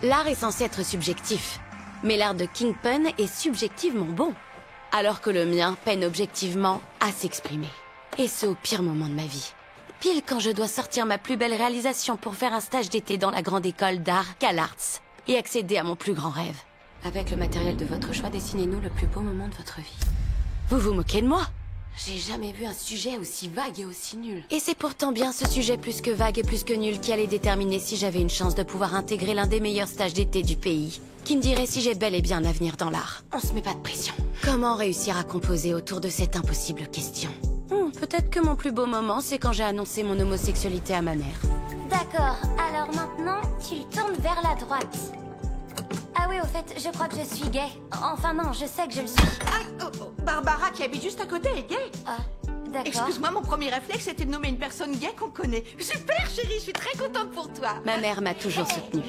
L'art est censé être subjectif, mais l'art de Kingpin est subjectivement bon, alors que le mien peine objectivement à s'exprimer. Et ce au pire moment de ma vie. Pile quand je dois sortir ma plus belle réalisation pour faire un stage d'été dans la grande école d'art CalArts et accéder à mon plus grand rêve. Avec le matériel de votre choix, dessinez-nous le plus beau moment de votre vie. Vous vous moquez de moi? J'ai jamais vu un sujet aussi vague et aussi nul. Et c'est pourtant bien ce sujet plus que vague et plus que nul qui allait déterminer si j'avais une chance de pouvoir intégrer l'un des meilleurs stages d'été du pays. Qui me dirait si j'ai bel et bien un avenir dans l'art. On se met pas de pression. Comment réussir à composer autour de cette impossible question? Peut-être que mon plus beau moment, c'est quand j'ai annoncé mon homosexualité à ma mère. D'accord, alors maintenant, tu tournes vers la droite. Ah oui, au fait, je crois que je suis gay. Enfin non, je sais que je le suis. Barbara, qui habite juste à côté, est gay. Ah, d'accord. Excuse-moi, mon premier réflexe était de nommer une personne gay qu'on connaît. Super, chérie, je suis très contente pour toi. Ma mère m'a toujours soutenue.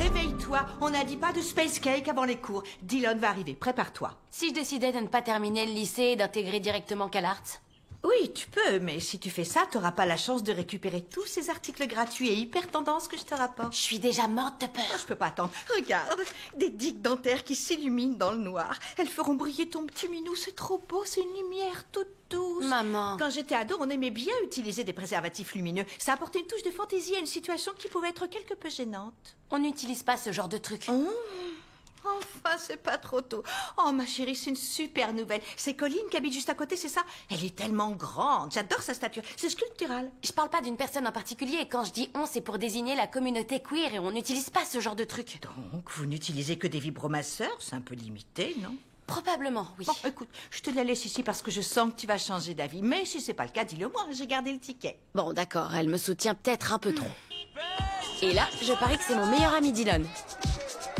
Réveille-toi, on n'a dit pas de space cake avant les cours. Dylan va arriver, prépare-toi. Si je décidais de ne pas terminer le lycée et d'intégrer directement CalArts? Oui, tu peux, mais si tu fais ça, t'auras pas la chance de récupérer tous ces articles gratuits et hyper tendances que je te rapporte. Je suis déjà morte de peur. Je peux pas attendre. Regarde, des digues dentaires qui s'illuminent dans le noir. Elles feront briller ton petit minou, c'est trop beau, c'est une lumière toute douce. Maman. Quand j'étais ado, on aimait bien utiliser des préservatifs lumineux. Ça apportait une touche de fantaisie à une situation qui pouvait être quelque peu gênante. On n'utilise pas ce genre de truc. Enfin, c'est pas trop tôt. Oh, ma chérie, c'est une super nouvelle. C'est Colline qui habite juste à côté, c'est ça? Elle est tellement grande. J'adore sa stature. C'est sculptural. Je parle pas d'une personne en particulier. Quand je dis on, c'est pour désigner la communauté queer et on n'utilise pas ce genre de truc. Donc, vous n'utilisez que des vibromasseurs? C'est un peu limité, non? Probablement, oui. Bon, écoute, je te la laisse ici parce que je sens que tu vas changer d'avis. Mais si c'est pas le cas, dis-le moi, j'ai gardé le ticket. Bon, d'accord, elle me soutient peut-être un peu trop. Et là, je parie que c'est mon meilleur ami Dylan.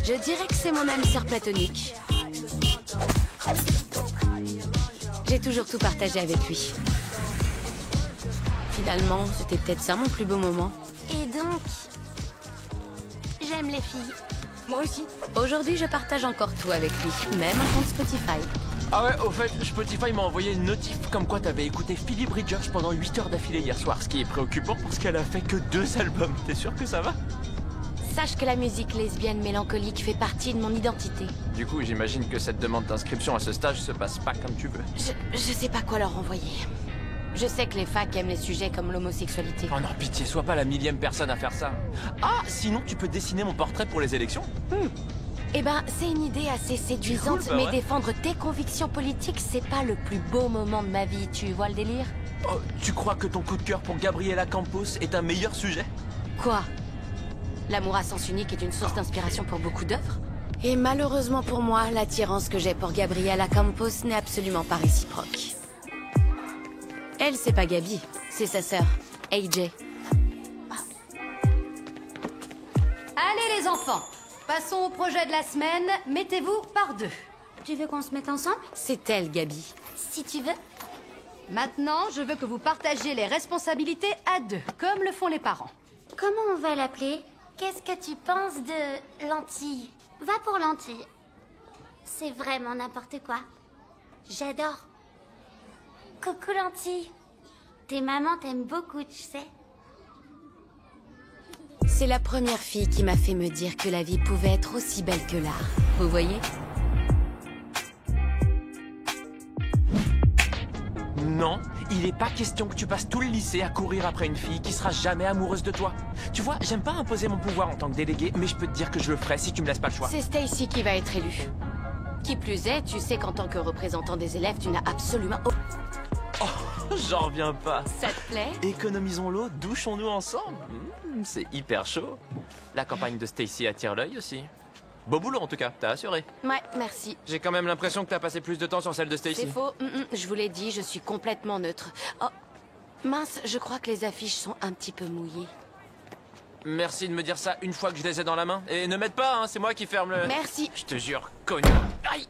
Je dirais que c'est mon ami sœur platonique. J'ai toujours tout partagé avec lui. Finalement, c'était peut-être ça mon plus beau moment. Et donc, j'aime les filles. Moi aussi. Aujourd'hui, je partage encore tout avec lui, même un compte Spotify. Ah ouais, au fait, Spotify m'a envoyé une notif comme quoi t'avais écouté Phoebe Bridgers pendant 8 heures d'affilée hier soir, ce qui est préoccupant parce qu'elle a fait que 2 albums. T'es sûr que ça va? Sache que la musique lesbienne mélancolique fait partie de mon identité. Du coup, j'imagine que cette demande d'inscription à ce stage se passe pas comme tu veux. Je sais pas quoi leur envoyer. Je sais que les facs aiment les sujets comme l'homosexualité. Oh non, pitié, sois pas la 1000e personne à faire ça. Ah, sinon tu peux dessiner mon portrait pour les élections? Eh ben, c'est une idée assez séduisante, Cool, bah mais ouais. défendre tes convictions politiques, c'est pas le plus beau moment de ma vie, tu vois le délire? Oh, tu crois que ton coup de cœur pour Gabriela Campos est un meilleur sujet? Quoi? L'amour à sens unique est une source d'inspiration pour beaucoup d'œuvres. Et malheureusement pour moi, l'attirance que j'ai pour Gabriela Campos n'est absolument pas réciproque. Elle, c'est pas Gabi, c'est sa sœur, AJ. Allez les enfants, passons au projet de la semaine, mettez-vous par 2. Tu veux qu'on se mette ensemble? C'est elle, Gabi. Si tu veux. Maintenant, je veux que vous partagiez les responsabilités à 2, comme le font les parents. Comment on va l'appeler? Qu'est-ce que tu penses de Lentille? Va pour Lentille. C'est vraiment n'importe quoi. J'adore. Coucou Lentille. Tes mamans t'aiment beaucoup, tu sais. C'est la première fille qui m'a fait me dire que la vie pouvait être aussi belle que l'art. Vous voyez? Non, il est pas question que tu passes tout le lycée à courir après une fille qui sera jamais amoureuse de toi. Tu vois, j'aime pas imposer mon pouvoir en tant que délégué, mais je peux te dire que je le ferai si tu me laisses pas le choix. C'est Stacy qui va être élue. Qui plus est, tu sais qu'en tant que représentant des élèves, tu n'as absolument... J'en reviens pas. Ça te plaît? Économisons l'eau, douchons-nous ensemble. C'est hyper chaud. La campagne de Stacy attire l'œil aussi. Beau boulot en tout cas, t'as assuré. Ouais, merci. J'ai quand même l'impression que t'as passé plus de temps sur celle de Stacy. C'est faux. Je vous l'ai dit, je suis complètement neutre. Oh, mince, je crois que les affiches sont un petit peu mouillées. Merci de me dire ça une fois que je les ai dans la main. Et ne m'aide pas, hein, c'est moi qui ferme le... Merci. Je te jure, connard. Aïe.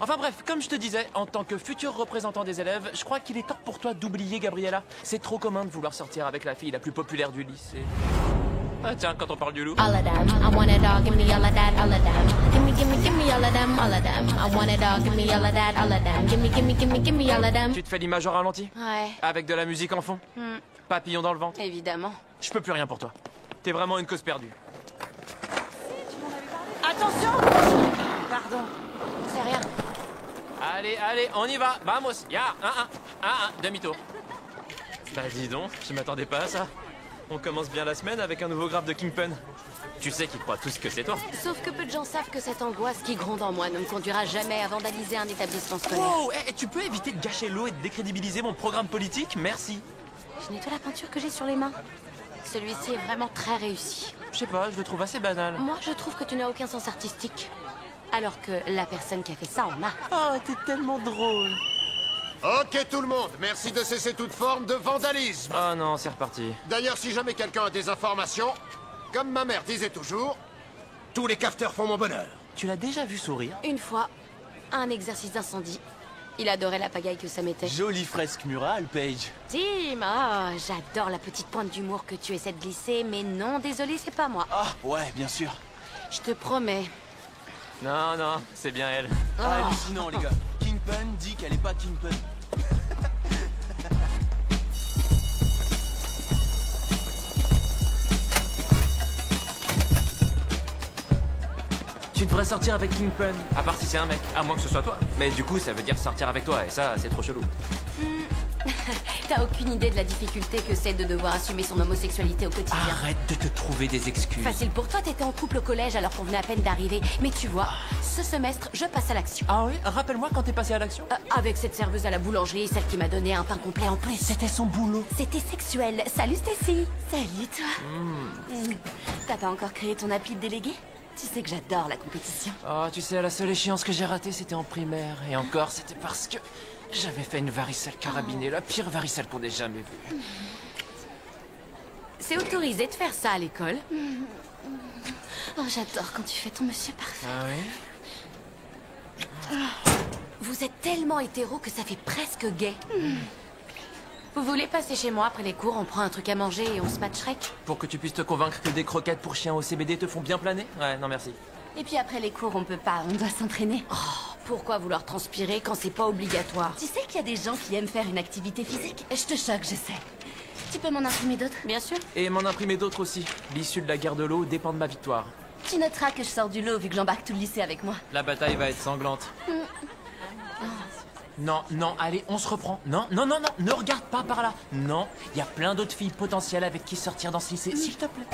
Enfin bref, comme je te disais, en tant que futur représentant des élèves, je crois qu'il est temps pour toi d'oublier Gabriella. C'est trop commun de vouloir sortir avec la fille la plus populaire du lycée. Ah tiens, quand on parle du loup... All of them, I want it all, give me all of that, all of them. Give me all of them, all of them. I want it all, give me all of that, all of them. Give me all of them. Tu te fais l'image au ralenti? Ouais, Avec de la musique en fond? Papillon dans le ventre? évidemment. Je peux plus rien pour toi. T'es vraiment une cause perdue. attention! Pardon, c'est rien. Allez, allez, on y va. Vamos. Ya, demi-tour. Bah dis donc, je m'attendais pas à ça. On commence bien la semaine avec un nouveau graphe de Kingpin. Tu sais qu'ils croient tous que c'est toi. Sauf que peu de gens savent que cette angoisse qui gronde en moi ne me conduira jamais à vandaliser un établissement scolaire. Wow, tu peux éviter de gâcher l'eau et de décrédibiliser mon programme politique? Merci. Je nettoie la peinture que j'ai sur les mains. Celui-ci est vraiment très réussi. Je sais pas, je le trouve assez banal. Moi, je trouve que tu n'as aucun sens artistique. Alors que la personne qui a fait ça en a. Oh, t'es tellement drôle. Ok tout le monde, merci de cesser toute forme de vandalisme. Oh non, c'est reparti. D'ailleurs, si jamais quelqu'un a des informations, comme ma mère disait toujours, tous les cafeteurs font mon bonheur. Tu l'as déjà vu sourire? Une fois, un exercice d'incendie. Il adorait la pagaille que ça mettait. Jolie fresque murale, Paige. Tim, oh, j'adore la petite pointe d'humour que tu essaies de glisser, mais non, désolé, c'est pas moi. Ah, ouais, bien sûr. Je te promets. Non, non, c'est bien elle. Ah, hallucinant, les gars. Kingpin dit qu'elle est pas Kingpin. Tu devrais sortir avec Kingpin, à part si c'est un mec, à moins que ce soit toi. Mais du coup, ça veut dire sortir avec toi, et ça, c'est trop chelou. T'as aucune idée de la difficulté que c'est de devoir assumer son homosexualité au quotidien. Arrête de te trouver des excuses. Facile pour toi, t'étais en couple au collège alors qu'on venait à peine d'arriver. Mais tu vois, ce semestre, je passe à l'action. Ah oui? Rappelle-moi quand t'es passé à l'action. Avec cette serveuse à la boulangerie, celle qui m'a donné un pain complet en plus. C'était son boulot. C'était sexuel. Salut Stacy. Salut toi. T'as pas encore créé ton appli de délégué? Tu sais que j'adore la compétition. Oh, tu sais, la seule échéance que j'ai ratée, c'était en primaire. Et encore, c'était parce que j'avais fait une varicelle carabinée, la pire varicelle qu'on ait jamais vue. C'est autorisé de faire ça à l'école. Oh, j'adore quand tu fais ton monsieur parfait. Ah oui? Vous êtes tellement hétéro que ça fait presque gay. Vous voulez passer chez moi après les cours, on prend un truc à manger et on se match Shrek? Pour que tu puisses te convaincre que des croquettes pour chiens au CBD te font bien planer? Ouais, non merci. Et puis après les cours, on peut pas, on doit s'entraîner. Oh, pourquoi vouloir transpirer quand c'est pas obligatoire? Tu sais qu'il y a des gens qui aiment faire une activité physique? Je te choque, je sais. Tu peux m'en imprimer d'autres? Bien sûr. Et m'en imprimer d'autres aussi. L'issue de la guerre de l'eau dépend de ma victoire. Tu noteras que je sors du lot vu que j'embarque tout le lycée avec moi. La bataille va être sanglante. Non, non, allez, on se reprend. Non, non, non, non, ne regarde pas par là. Non, il y a plein d'autres filles potentielles avec qui sortir dans ce lycée, s'il te plaît.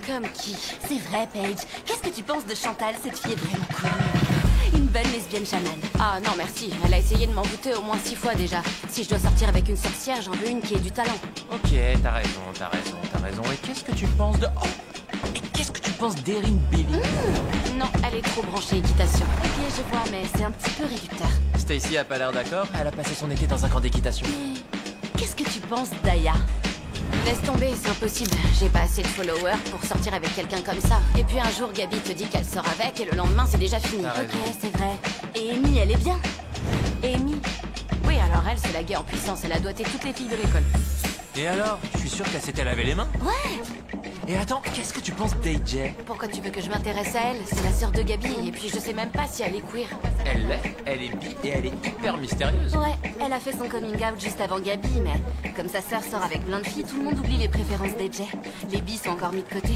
Comme qui? C'est vrai, Paige. Qu'est-ce que tu penses de Chantal? Cette fille est vraiment cool. Une bonne lesbienne chamane. Ah non, merci. Elle a essayé de m'en goûter au moins 6 fois déjà. Si je dois sortir avec une sorcière, j'en veux une qui ait du talent. Ok, t'as raison, t'as raison, t'as raison. Et qu'est-ce que tu penses de... Oh! Et qu'est-ce que tu penses d'Erin Billy? Non, elle est trop branchée équitation. Ok, je vois, mais c'est un petit peu réducteur. Stacy a pas l'air d'accord, elle a passé son été dans un camp d'équitation. Qu'est-ce que tu penses d'Aya? Laisse tomber, c'est impossible. J'ai pas assez de followers pour sortir avec quelqu'un comme ça. Et puis un jour, Gabi te dit qu'elle sort avec et le lendemain, c'est déjà fini. T'as raison. Ok, c'est vrai. Et Amy, elle est bien. Amy? Oui, alors elle, c'est la guerre en puissance. Elle a doigté toutes les filles de l'école. Et alors? Je suis sûr qu'elle s'était lavé les mains. Ouais! Et attends, qu'est-ce que tu penses d'AJ? Pourquoi tu veux que je m'intéresse à elle? C'est la sœur de Gabi, et puis je sais même pas si elle est queer. Elle l'est, elle est bi et elle est hyper mystérieuse. Ouais, elle a fait son coming out juste avant Gabi, mais comme sa sœur sort avec plein de filles, tout le monde oublie les préférences d'AJ. Les bis sont encore mis de côté.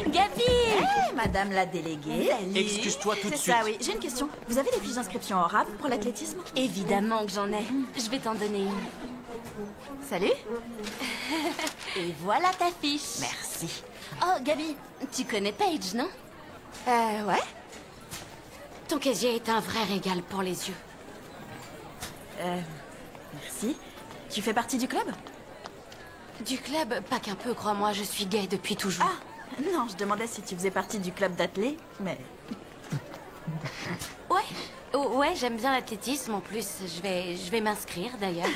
Gabi! Hey, madame la déléguée. Excuse-toi tout de C'est suite. ça, oui. J'ai une question. Vous avez des fiches d'inscription en rap pour l'athlétisme? Évidemment que j'en ai. Je vais t'en donner une. Salut. Et voilà ta fiche. Merci. Oh, Gabi, tu connais Paige, non? Ouais. Ton casier est un vrai régal pour les yeux. Merci. Tu fais partie du club? Du club, pas qu'un peu, crois-moi, je suis gay depuis toujours. Ah, non, je demandais si tu faisais partie du club d'athlé, mais... Ouais, ouais, j'aime bien l'athlétisme, en plus, je vais m'inscrire d'ailleurs.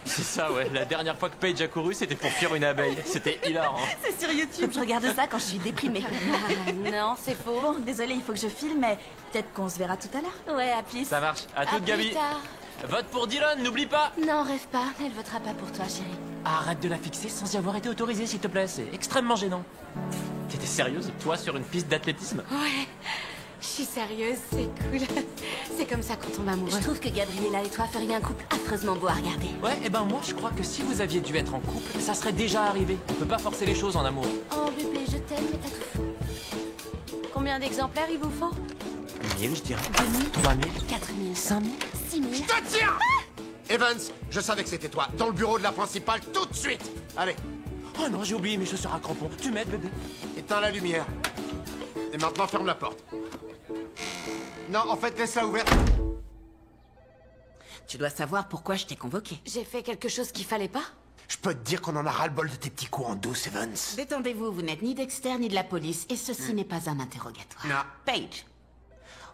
C'est ça, ouais. La dernière fois que Paige a couru, c'était pour fuir une abeille. C'était hilarant. C'est sur YouTube, je regarde ça quand je suis déprimée. Ah, non, c'est faux. Bon, désolée, il faut que je file, mais peut-être qu'on se verra tout à l'heure. Ouais, à plus. Ça marche. À toute, plus Gabi. tard. Vote pour Dylan, n'oublie pas. Non, rêve pas, elle votera pas pour toi, chérie. Arrête de la fixer sans y avoir été autorisé, s'il te plaît. C'est extrêmement gênant. T'étais sérieuse, toi, sur une piste d'athlétisme? Ouais, je suis sérieuse, c'est cool. C'est comme ça qu'on tombe amoureux. Je trouve que Gabriella et toi feriez un couple affreusement beau à regarder. Ouais, et ben moi, je crois que si vous aviez dû être en couple, ça serait déjà arrivé. On peut pas forcer les choses en amour. Oh bébé, je t'aime, mais t'as tout fou. Combien Combien d'exemplaires il vous faut? 1000, je dirais. 2000, 3000, 4000, 5000. 6000. Je te tire! Evans, je savais que c'était toi. Dans le bureau de la principale, tout de suite. Allez, Oh non, j'ai oublié mes chaussures à crampons. Tu m'aides, bébé? éteins la lumière. Et maintenant, ferme la porte. Non, en fait, laisse-la ouverte. Tu dois savoir pourquoi je t'ai convoqué. J'ai fait quelque chose qu'il fallait pas? Je peux te dire qu'on en a ras-le-bol de tes petits coups en douce, Evans. Détendez-vous, vous n'êtes ni Dexter ni de la police, et ceci n'est pas un interrogatoire. Non. Paige,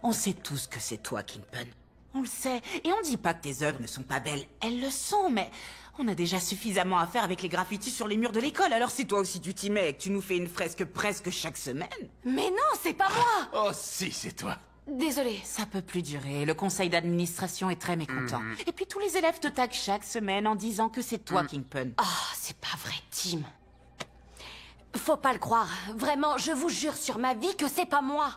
on sait tous que c'est toi, Kingpin. On le sait, et on dit pas que tes œuvres ne sont pas belles. Elles le sont, mais on a déjà suffisamment à faire avec les graffitis sur les murs de l'école. Alors si toi aussi tu t'y mets et que tu nous fais une fresque presque chaque semaine... Mais non, c'est pas moi! Oh si, c'est toi. Désolée. Ça peut plus durer, le conseil d'administration est très mécontent. Et puis tous les élèves te taguent chaque semaine en disant que c'est toi, Kingpin. Oh, c'est pas vrai, Tim. Faut pas le croire. Vraiment, je vous jure sur ma vie que c'est pas moi.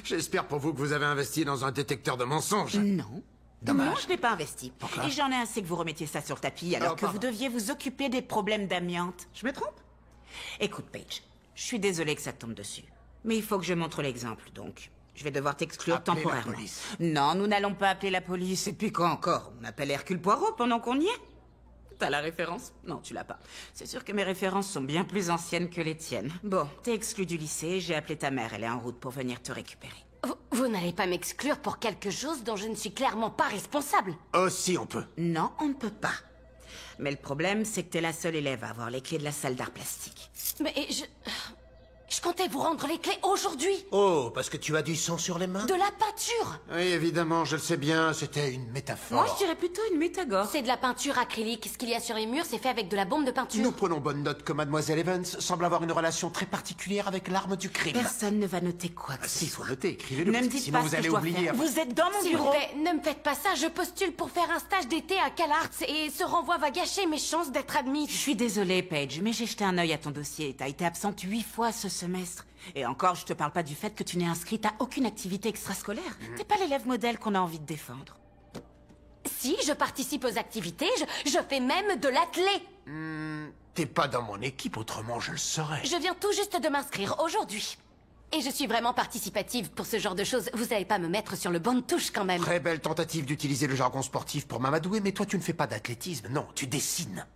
J'espère pour vous que vous avez investi dans un détecteur de mensonges. Non. Dommage. Non, je n'ai pas investi. Pourquoi? Et j'en ai assez que vous remettiez ça sur le tapis alors que vous deviez vous occuper des problèmes d'amiante. Je me trompe? Écoute, Paige, je suis désolée que ça te tombe dessus. Mais il faut que je montre l'exemple, donc... Je vais devoir t'exclure Appelez la temporairement. police. Non, nous n'allons pas appeler la police. Et puis quoi encore? On appelle Hercule Poirot pendant qu'on y est? T'as la référence? Non, tu l'as pas. C'est sûr que mes références sont bien plus anciennes que les tiennes. Bon, t'es exclu du lycée, j'ai appelé ta mère, elle est en route pour venir te récupérer. Vous n'allez pas m'exclure pour quelque chose dont je ne suis clairement pas responsable. Oh si, on peut. Non, on ne peut pas. Mais le problème, c'est que t'es la seule élève à avoir les clés de la salle d'art plastique. Mais je comptais vous rendre les clés aujourd'hui. Oh, parce que tu as du sang sur les mains? De la peinture. Oui, évidemment, je le sais bien, c'était une métaphore. Moi, je dirais plutôt une métagore. C'est de la peinture acrylique. Ce qu'il y a sur les murs, c'est fait avec de la bombe de peinture. Nous prenons bonne note que Mademoiselle Evans semble avoir une relation très particulière avec l'arme du crime. Personne ne va noter quoi que Ah, ce si, il faut soit. noter, écrivez-le, Ne parce me que dites sinon pas vous ce que allez je dois oublier faire. après. Vous êtes dans mon S'il vous bureau. plaît, ne me faites pas ça. Je postule pour faire un stage d'été à CalArts et ce renvoi va gâcher mes chances d'être admise. Je suis désolée, Paige, mais j'ai jeté un œil à ton dossier. T'as été absente 8 fois ce semestre. Et encore, je te parle pas du fait que tu n'es inscrite à aucune activité extrascolaire. T'es pas l'élève modèle qu'on a envie de défendre. Si, je participe aux activités, je fais même de l'athlé. T'es pas dans mon équipe, autrement je le saurais. Je viens tout juste de m'inscrire aujourd'hui. Et je suis vraiment participative pour ce genre de choses. Vous n'allez pas me mettre sur le banc de touche quand même. Très belle tentative d'utiliser le jargon sportif pour m'amadouer, mais toi tu ne fais pas d'athlétisme, non, tu dessines.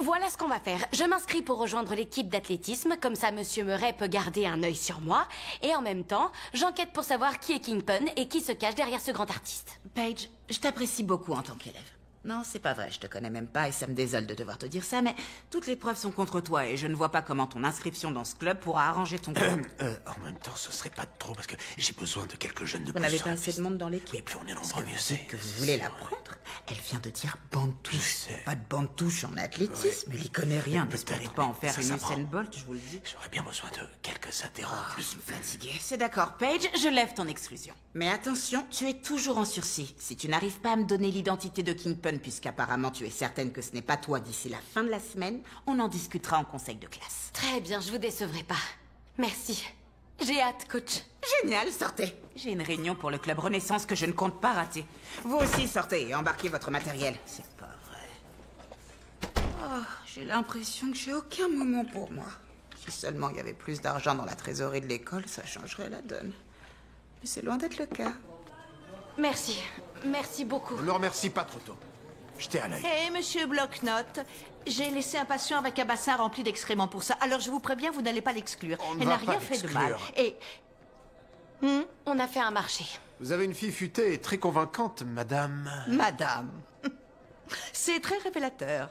Voilà ce qu'on va faire. Je m'inscris pour rejoindre l'équipe d'athlétisme, comme ça Monsieur Murray peut garder un œil sur moi. Et en même temps, j'enquête pour savoir qui est Kingpin et qui se cache derrière ce grand artiste. Paige, je t'apprécie beaucoup en tant qu'élève. Non, c'est pas vrai, je te connais même pas et ça me désole de devoir te dire ça, mais toutes les preuves sont contre toi et je ne vois pas comment ton inscription dans ce club pourra arranger ton compte. En même temps, ce serait pas trop parce que j'ai besoin de quelques jeunes de Vous plus. n'avez sur pas la assez piste. de monde dans l'équipe. Mais plus on est nombreux, mieux c'est. Que vous voulez la prendre? Elle vient de dire bande touche. sais. Pas de bande touche en athlétisme, il y connaît rien. N'espérez pas en faire Ça une s'apprend. Usain Bolt, je vous le dis. J'aurais bien besoin de quelques adhérents en plus. Fatigué. C'est d'accord, Paige, je lève ton exclusion. Mais attention, tu es toujours en sursis. Si tu n'arrives pas à me donner l'identité de Kingpin, puisqu'apparemment tu es certaine que ce n'est pas toi d'ici la fin de la semaine, on en discutera en conseil de classe. Très bien, je vous décevrai pas. Merci. J'ai hâte, coach. Génial, sortez. J'ai une réunion pour le club Renaissance que je ne compte pas rater. Vous aussi sortez et embarquez votre matériel. C'est pas vrai. Oh, j'ai l'impression que j'ai aucun moment pour moi. Si seulement il y avait plus d'argent dans la trésorerie de l'école, ça changerait la donne. Mais c'est loin d'être le cas. Merci. Merci beaucoup. Ne me remercie pas trop tôt. Jetez à l'œil. Eh, Monsieur Bloc-Notes, j'ai laissé un patient avec un bassin rempli d'excréments pour ça. Alors je vous préviens, vous n'allez pas l'exclure. On ne Elle va n'a pas rien fait de mal. l'exclure. Et On a fait un marché. Vous avez une fille futée et très convaincante, madame. madame, c'est très révélateur.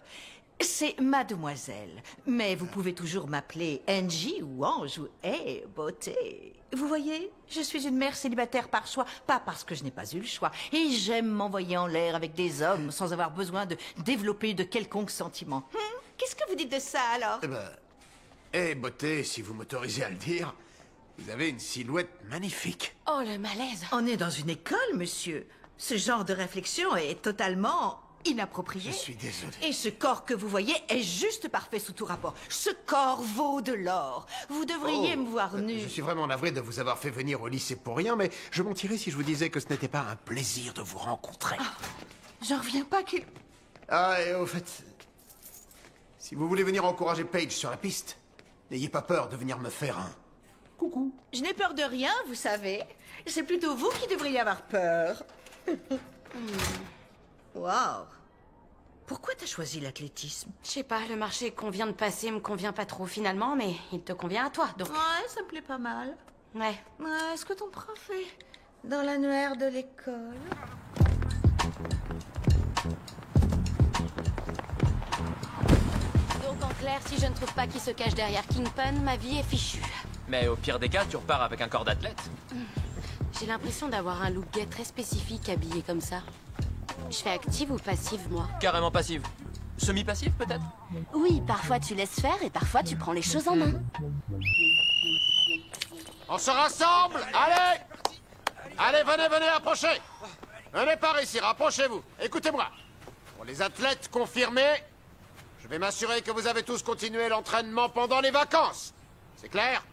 C'est mademoiselle. Mais vous pouvez toujours m'appeler Angie ou Ange ou Hey, beauté. Vous voyez, je suis une mère célibataire par choix, pas parce que je n'ai pas eu le choix. Et j'aime m'envoyer en l'air avec des hommes sans avoir besoin de développer de quelconque sentiment. Qu'est-ce que vous dites de ça alors? Beauté, si vous m'autorisez à le dire, vous avez une silhouette magnifique. Oh, le malaise. On est dans une école, monsieur. Ce genre de réflexion est totalement inapproprié. Je suis désolé. Et ce corps que vous voyez est juste parfait sous tout rapport. Ce corps vaut de l'or. Vous devriez me voir nu. Je suis vraiment navré de vous avoir fait venir au lycée pour rien, mais je mentirais si je vous disais que ce n'était pas un plaisir de vous rencontrer. J'en reviens pas qu'il... Ah, et au fait, si vous voulez venir encourager Paige sur la piste, n'ayez pas peur de venir me faire Coucou. Je n'ai peur de rien, vous savez. C'est plutôt vous qui devriez avoir peur. Waouh. Pourquoi t'as choisi l'athlétisme? Je sais pas, le marché qu'on vient de passer me convient pas trop finalement, mais il te convient à toi, donc... Ouais, ça me plaît pas mal. Ouais. Ouais, ce que ton prof est dans l'annuaire de l'école. Donc en clair, si je ne trouve pas qui se cache derrière Kingpin, ma vie est fichue. Mais au pire des cas, tu repars avec un corps d'athlète. J'ai l'impression d'avoir un look gay très spécifique habillé comme ça. Je fais active ou passive, moi? Carrément passive. Semi-passive, peut-être? Oui, parfois tu laisses faire et parfois tu prends les choses en main. On se rassemble. Allez. Allez, venez, approchez. Venez par ici, rapprochez-vous. Écoutez-moi. Pour les athlètes confirmés, je vais m'assurer que vous avez tous continué l'entraînement pendant les vacances. C'est clair?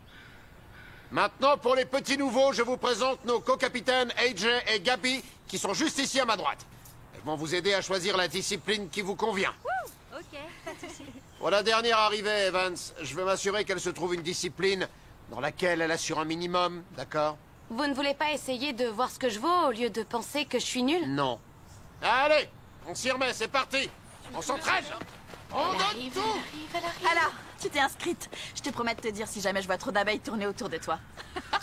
Maintenant, pour les petits nouveaux, je vous présente nos co-capitaines AJ et Gabi, qui sont juste ici à ma droite. Elles vont vous aider à choisir la discipline qui vous convient. Ok, pas de soucis. Pour la dernière arrivée, Evans, je veux m'assurer qu'elle se trouve une discipline dans laquelle elle assure un minimum, d'accord? Vous ne voulez pas essayer de voir ce que je vaux au lieu de penser que je suis nulle? Non. Allez, on s'y remet, c'est parti. On s'entraîne. On donne tout. Alors, tu t'es inscrite. Je te promets de te dire si jamais je vois trop d'abeilles tourner autour de toi.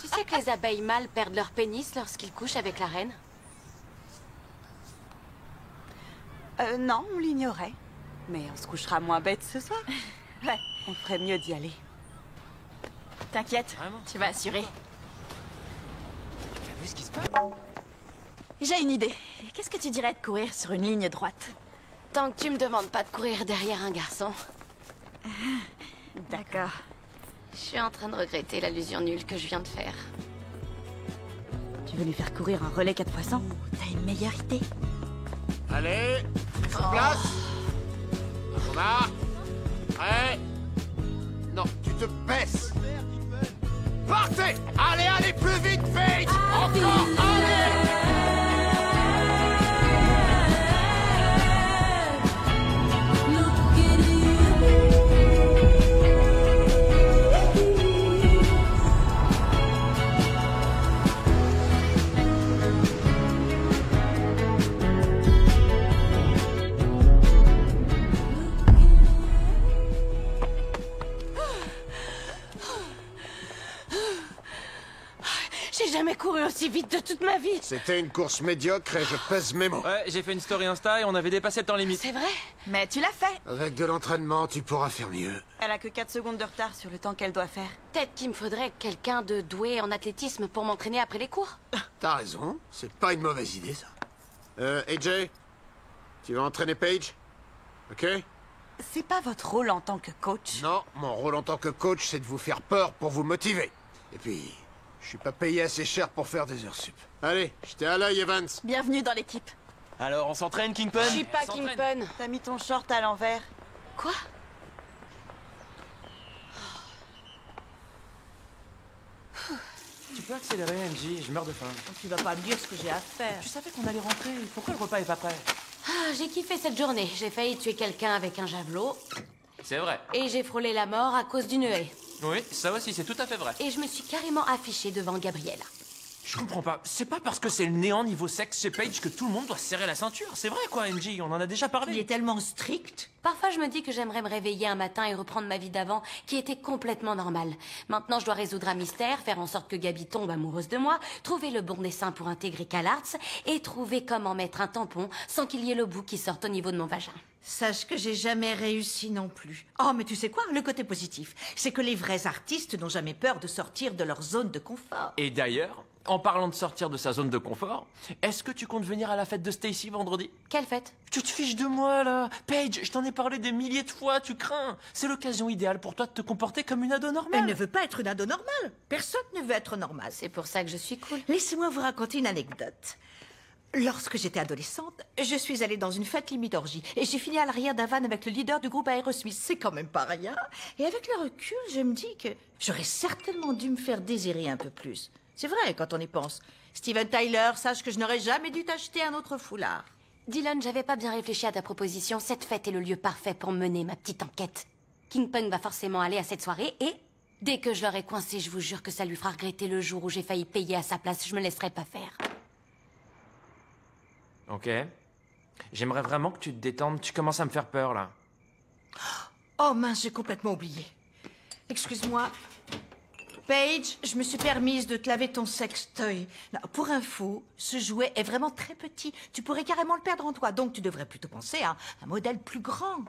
Tu sais que les abeilles mâles perdent leur pénis lorsqu'ils couchent avec la reine? Non, on l'ignorait. Mais on se couchera moins bête ce soir. Ouais, on ferait mieux d'y aller. T'inquiète, Vraiment? tu vas assurer. T'as vu ce qui se passe? J'ai une idée. Qu'est-ce que tu dirais de courir sur une ligne droite? Tant que tu me demandes pas de courir derrière un garçon. D'accord. Je suis en train de regretter l'allusion nulle que je viens de faire. Tu veux lui faire courir un relais 4x100? T'as une meilleure idée? Allez, sur place. On marque. Prêt. Non, tu te baisses. Partez. Allez, plus vite, Paige. Encore, allez. J'ai jamais couru aussi vite de toute ma vie. C'était une course médiocre et je pèse mes mots. Ouais, j'ai fait une story Insta et on avait dépassé le temps limite. C'est vrai? Mais tu l'as fait. Avec de l'entraînement, tu pourras faire mieux. Elle a que 4 secondes de retard sur le temps qu'elle doit faire. Peut-être qu'il me faudrait quelqu'un de doué en athlétisme pour m'entraîner après les cours. T'as raison, c'est pas une mauvaise idée, ça. AJ, tu vas entraîner Paige? Ok? C'est pas votre rôle en tant que coach. Non, mon rôle en tant que coach, c'est de vous faire peur pour vous motiver. Et puis, je suis pas payé assez cher pour faire des heures sup. Allez, j'étais à l'œil, Evans. Bienvenue dans l'équipe. Alors, on s'entraîne, Kingpin? Je suis pas Kingpin. T'as mis ton short à l'envers. Quoi? Tu peux accélérer, Angie, je meurs de faim. Tu vas pas me dire ce que j'ai à faire. Tu savais qu'on allait rentrer, pourquoi le repas est pas prêt? Ah, j'ai kiffé cette journée. J'ai failli tuer quelqu'un avec un javelot. C'est vrai. Et j'ai frôlé la mort à cause d'une haie. Oui, ça aussi, c'est tout à fait vrai. Et je me suis carrément affichée devant Gabriella. Je comprends pas. C'est pas parce que c'est le néant niveau sexe chez Paige que tout le monde doit se serrer la ceinture. C'est vrai quoi, Angie, on en a déjà Il parlé. est tellement strict. Parfois, je me dis que j'aimerais me réveiller un matin et reprendre ma vie d'avant, qui était complètement normale. Maintenant, je dois résoudre un mystère, faire en sorte que Gabi tombe amoureuse de moi, trouver le bon dessin pour intégrer CalArts et trouver comment mettre un tampon sans qu'il y ait le bout qui sorte au niveau de mon vagin. Sache que j'ai jamais réussi non plus. Oh, mais tu sais quoi? Le côté positif, c'est que les vrais artistes n'ont jamais peur de sortir de leur zone de confort. Et d'ailleurs, en parlant de sortir de sa zone de confort, est-ce que tu comptes venir à la fête de Stacy vendredi? Quelle fête? Tu te fiches de moi, là. Paige, je t'en ai parlé des milliers de fois, tu crains. C'est l'occasion idéale pour toi de te comporter comme une ado normale. Elle ne veut pas être une ado normale. Personne ne veut être normal. C'est pour ça que je suis cool. Laissez-moi vous raconter une anecdote. Lorsque j'étais adolescente, je suis allée dans une fête limite orgie et j'ai fini à l'arrière d'un van avec le leader du groupe Aerosmith. C'est quand même pas rien. Et avec le recul, je me dis que j'aurais certainement dû me faire désirer un peu plus. C'est vrai quand on y pense. Steven Tyler, sache que je n'aurais jamais dû t'acheter un autre foulard. Dylan, j'avais pas bien réfléchi à ta proposition. Cette fête est le lieu parfait pour mener ma petite enquête. Kingpin va forcément aller à cette soirée et Dès que je l'aurai coincé, je vous jure que ça lui fera regretter le jour où j'ai failli payer à sa place. Je me laisserai pas faire. Ok. J'aimerais vraiment que tu te détendes. Tu commences à me faire peur, là. Oh mince, j'ai complètement oublié. Excuse-moi. Paige, je me suis permise de te laver ton sextoy. Non, pour info, ce jouet est vraiment très petit. Tu pourrais carrément le perdre en toi, donc tu devrais plutôt penser à un modèle plus grand.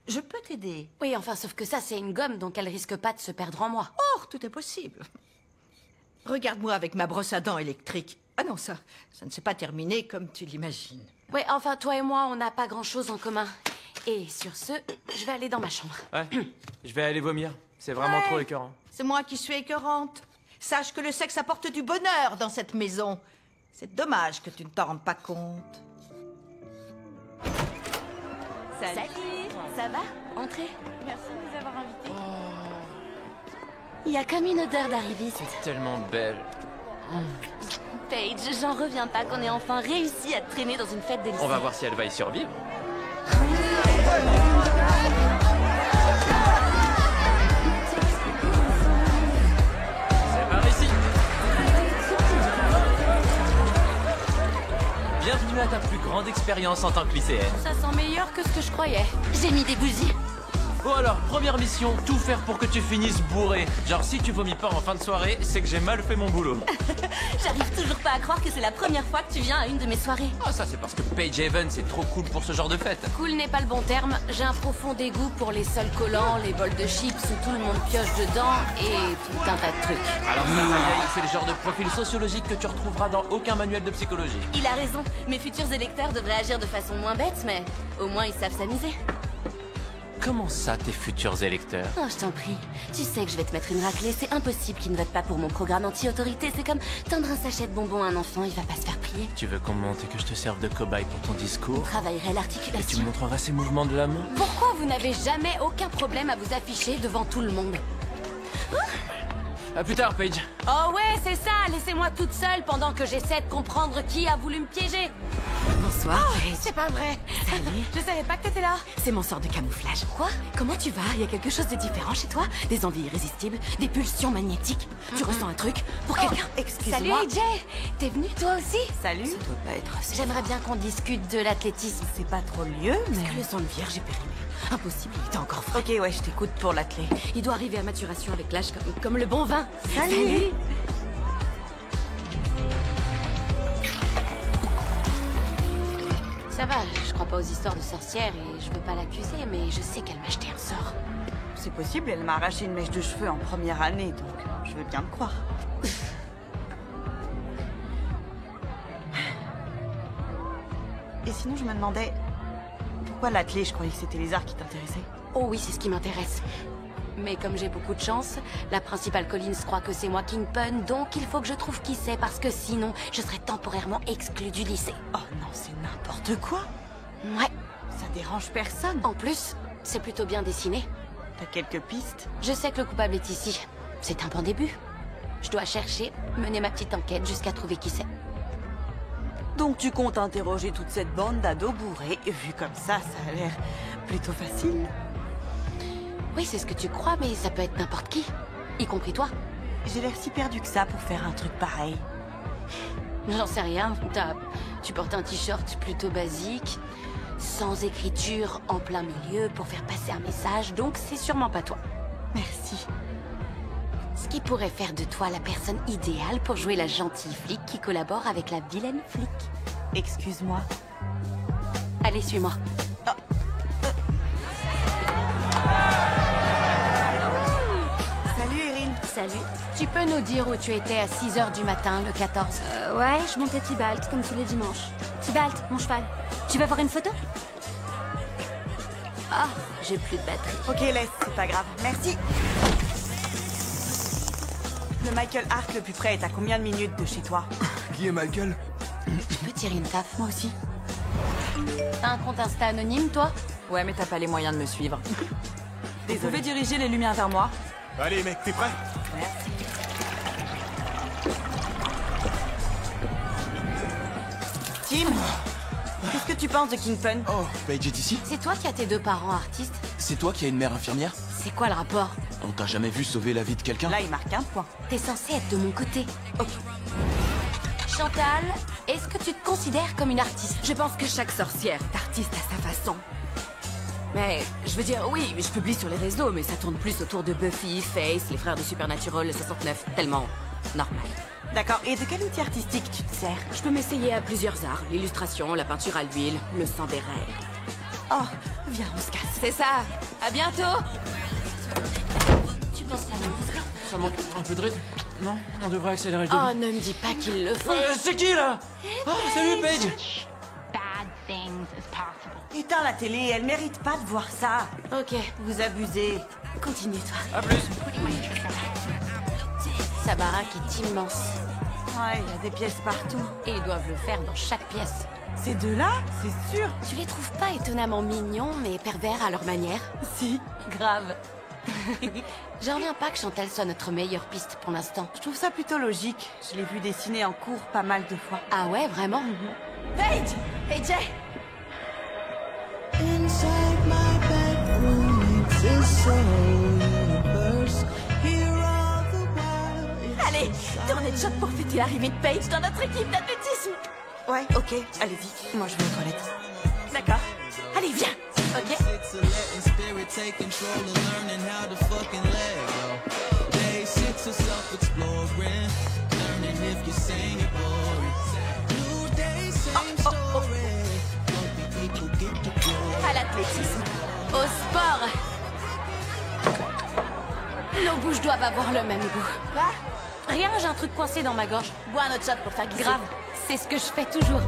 Je peux t'aider. Oui, enfin, sauf que ça, c'est une gomme, donc elle risque pas de se perdre en moi. Oh, tout est possible. Regarde-moi avec ma brosse à dents électrique. Ah non, ça ne s'est pas terminé comme tu l'imagines. Oui, enfin, toi et moi, on n'a pas grand-chose en commun. Et sur ce, je vais aller dans ma chambre. Ouais, je vais aller vomir. C'est vraiment trop écœurant. C'est moi qui suis écœurante. Sache que le sexe apporte du bonheur dans cette maison. C'est dommage que tu ne t'en rendes pas compte. Salut. Ça va? Entrez. Merci de nous avoir invités. Il y a comme une odeur d'arriviste. Tellement belle. Paige, j'en reviens pas qu'on ait enfin réussi à te traîner dans une fête des lycées. On va voir si elle va y survivre. C'est par ici. Bienvenue à ta plus grande expérience en tant que lycéenne. Ça sent meilleur que ce que je croyais. J'ai mis des bougies. Bon alors, première mission, tout faire pour que tu finisses bourré. Genre si tu vomis pas en fin de soirée, c'est que j'ai mal fait mon boulot. J'arrive toujours pas à croire que c'est la première fois que tu viens à une de mes soirées. Ah ça c'est parce que Paige Evans c'est trop cool pour ce genre de fête. Cool n'est pas le bon terme. J'ai un profond dégoût pour les sols collants, les bols de chips où tout le monde pioche dedans et tout un tas de trucs. Alors ça, ma vieille, c'est le genre de profil sociologique que tu retrouveras dans aucun manuel de psychologie. Il a raison. Mes futurs électeurs devraient agir de façon moins bête, mais au moins ils savent s'amuser. Comment ça, tes futurs électeurs? Oh, je t'en prie. Tu sais que je vais te mettre une raclée. C'est impossible qu'ils ne votent pas pour mon programme anti-autorité. C'est comme tendre un sachet de bonbons à un enfant, il va pas se faire prier. Tu veux qu'on monte et que je te serve de cobaye pour ton discours? On travaillerait Et l'articulation. tu me montreras ces mouvements de la main? Pourquoi vous n'avez jamais aucun problème à vous afficher devant tout le monde? À plus tard, Paige. Oh ouais, c'est ça. Laissez-moi toute seule pendant que j'essaie de comprendre qui a voulu me piéger. Bonsoir. C'est pas vrai. Salut. Je savais pas que t'étais là. C'est mon sort de camouflage. Quoi? Comment tu vas? Il y a quelque chose de différent chez toi? Des envies irrésistibles? Des pulsions magnétiques? Tu ressens un truc pour quelqu'un? Salut AJ. T'es venue toi aussi? Salut. Ça doit pas être... J'aimerais bien qu'on discute de l'athlétisme. C'est pas trop le lieu, mais... Est-ce que le sang de vierge est périmé? Impossible, il était encore frais. Ok, ouais, je t'écoute pour la clé. Il doit arriver à maturation avec l'âge comme le bon vin. Salut. Ça va, je crois pas aux histoires de sorcières et je veux pas l'accuser, mais je sais qu'elle m'a jeté un sort. C'est possible, elle m'a arraché une mèche de cheveux en première année, donc je veux bien le croire. Et sinon, je me demandais... Pourquoi l'athlé? Je croyais que c'était les arts qui t'intéressaient. Oh oui, c'est ce qui m'intéresse. Mais comme j'ai beaucoup de chance, la principale Collins croit que c'est moi Kingpin, donc il faut que je trouve qui c'est, parce que sinon, je serai temporairement exclue du lycée. Oh non, c'est n'importe quoi. Ouais. Ça dérange personne. En plus, c'est plutôt bien dessiné. T'as quelques pistes? Je sais que le coupable est ici. C'est un bon début. Je dois chercher, mener ma petite enquête jusqu'à trouver qui c'est. Donc tu comptes interroger toute cette bande d'ados bourrés. Vu comme ça a l'air plutôt facile. Oui, c'est ce que tu crois, mais ça peut être n'importe qui. Y compris toi. J'ai l'air si perdu que ça pour faire un truc pareil. J'en sais rien. Tu portes un t-shirt plutôt basique, sans écriture, en plein milieu, pour faire passer un message, donc c'est sûrement pas toi. Merci. Ce qui pourrait faire de toi la personne idéale pour jouer la gentille flic qui collabore avec la vilaine flic. Excuse-moi. Allez, suis-moi. Salut, Erin. Salut. Tu peux nous dire où tu étais à 6h du matin, le 14? Ouais, je montais Tibalt, comme tous les dimanches. Tibalt, mon cheval. Tu veux voir une photo? Ah, j'ai plus de batterie. Ok, laisse, c'est pas grave. Merci. Le Michael Hart le plus près est à combien de minutes de chez toi? Qui est Michael? Tu peux tirer une taf, moi aussi. T'as un compte Insta anonyme, toi? Ouais, mais t'as pas les moyens de me suivre. Vous pouvez diriger les lumières vers moi? Allez, mec, t'es prêt? Merci. Tim, Qu'est-ce que tu penses de Kingpin? Oh, Paige est ici? C'est toi qui as tes deux parents artistes? C'est toi qui as une mère infirmière? C'est quoi le rapport? On t'a jamais vu sauver la vie de quelqu'un? Là, il marque un point. T'es censé être de mon côté. Ok. Chantal, est-ce que tu te considères comme une artiste? Je pense que chaque sorcière est artiste à sa façon. Mais, je veux dire, oui, je publie sur les réseaux, mais ça tourne plus autour de Buffy, Faith, les frères de Supernatural, le 69, tellement normal. D'accord, et de quel outil artistique tu te sers? Je peux m'essayer à plusieurs arts, l'illustration, la peinture à l'huile, le sang des rêves. Oh, viens, on se casse. C'est ça. À bientôt. Tu penses la même chose? Ça manque un peu de rythme. Non, on devrait accélérer le Oh, début. ne me dis pas qu'ils le font. C'est qui, là? Oh, salut, Paige. Éteins la télé, elle mérite pas de voir ça. Ok, Vous abusez. continue, toi. À plus. Sa baraque est immense. Ouais, il y a des pièces partout. Et ils doivent le faire dans chaque pièce. Ces deux-là, c'est sûr. Tu les trouves pas étonnamment mignons, mais pervers à leur manière? Si, grave. J'en reviens pas que Chantal soit notre meilleure piste pour l'instant. Je trouve ça plutôt logique. Je l'ai vu dessiner en cours pas mal de fois. Ah ouais, vraiment? Paige! AJ! Inside my bedroom exists a whole universe. Here all the while. Allez, tournée de choc pour fêter l'arrivée de Paige dans notre équipe d'athlétisme. Ouais, ok, allez-y. Moi, je vais aux toilettes. D'accord. Allez, viens. Ok. It's a letting spirit take control of learning how to fucking let go. Day 6 of self-exploring, learning if you sing it boring. New day, same story. Happy people get to go. À l'athlétisme. Au sport! Nos bouches doivent avoir le même goût. Quoi? Rien, j'ai un truc coincé dans ma gorge. Bois un autre shot pour faire glisser. Grave, c'est ce que je fais toujours.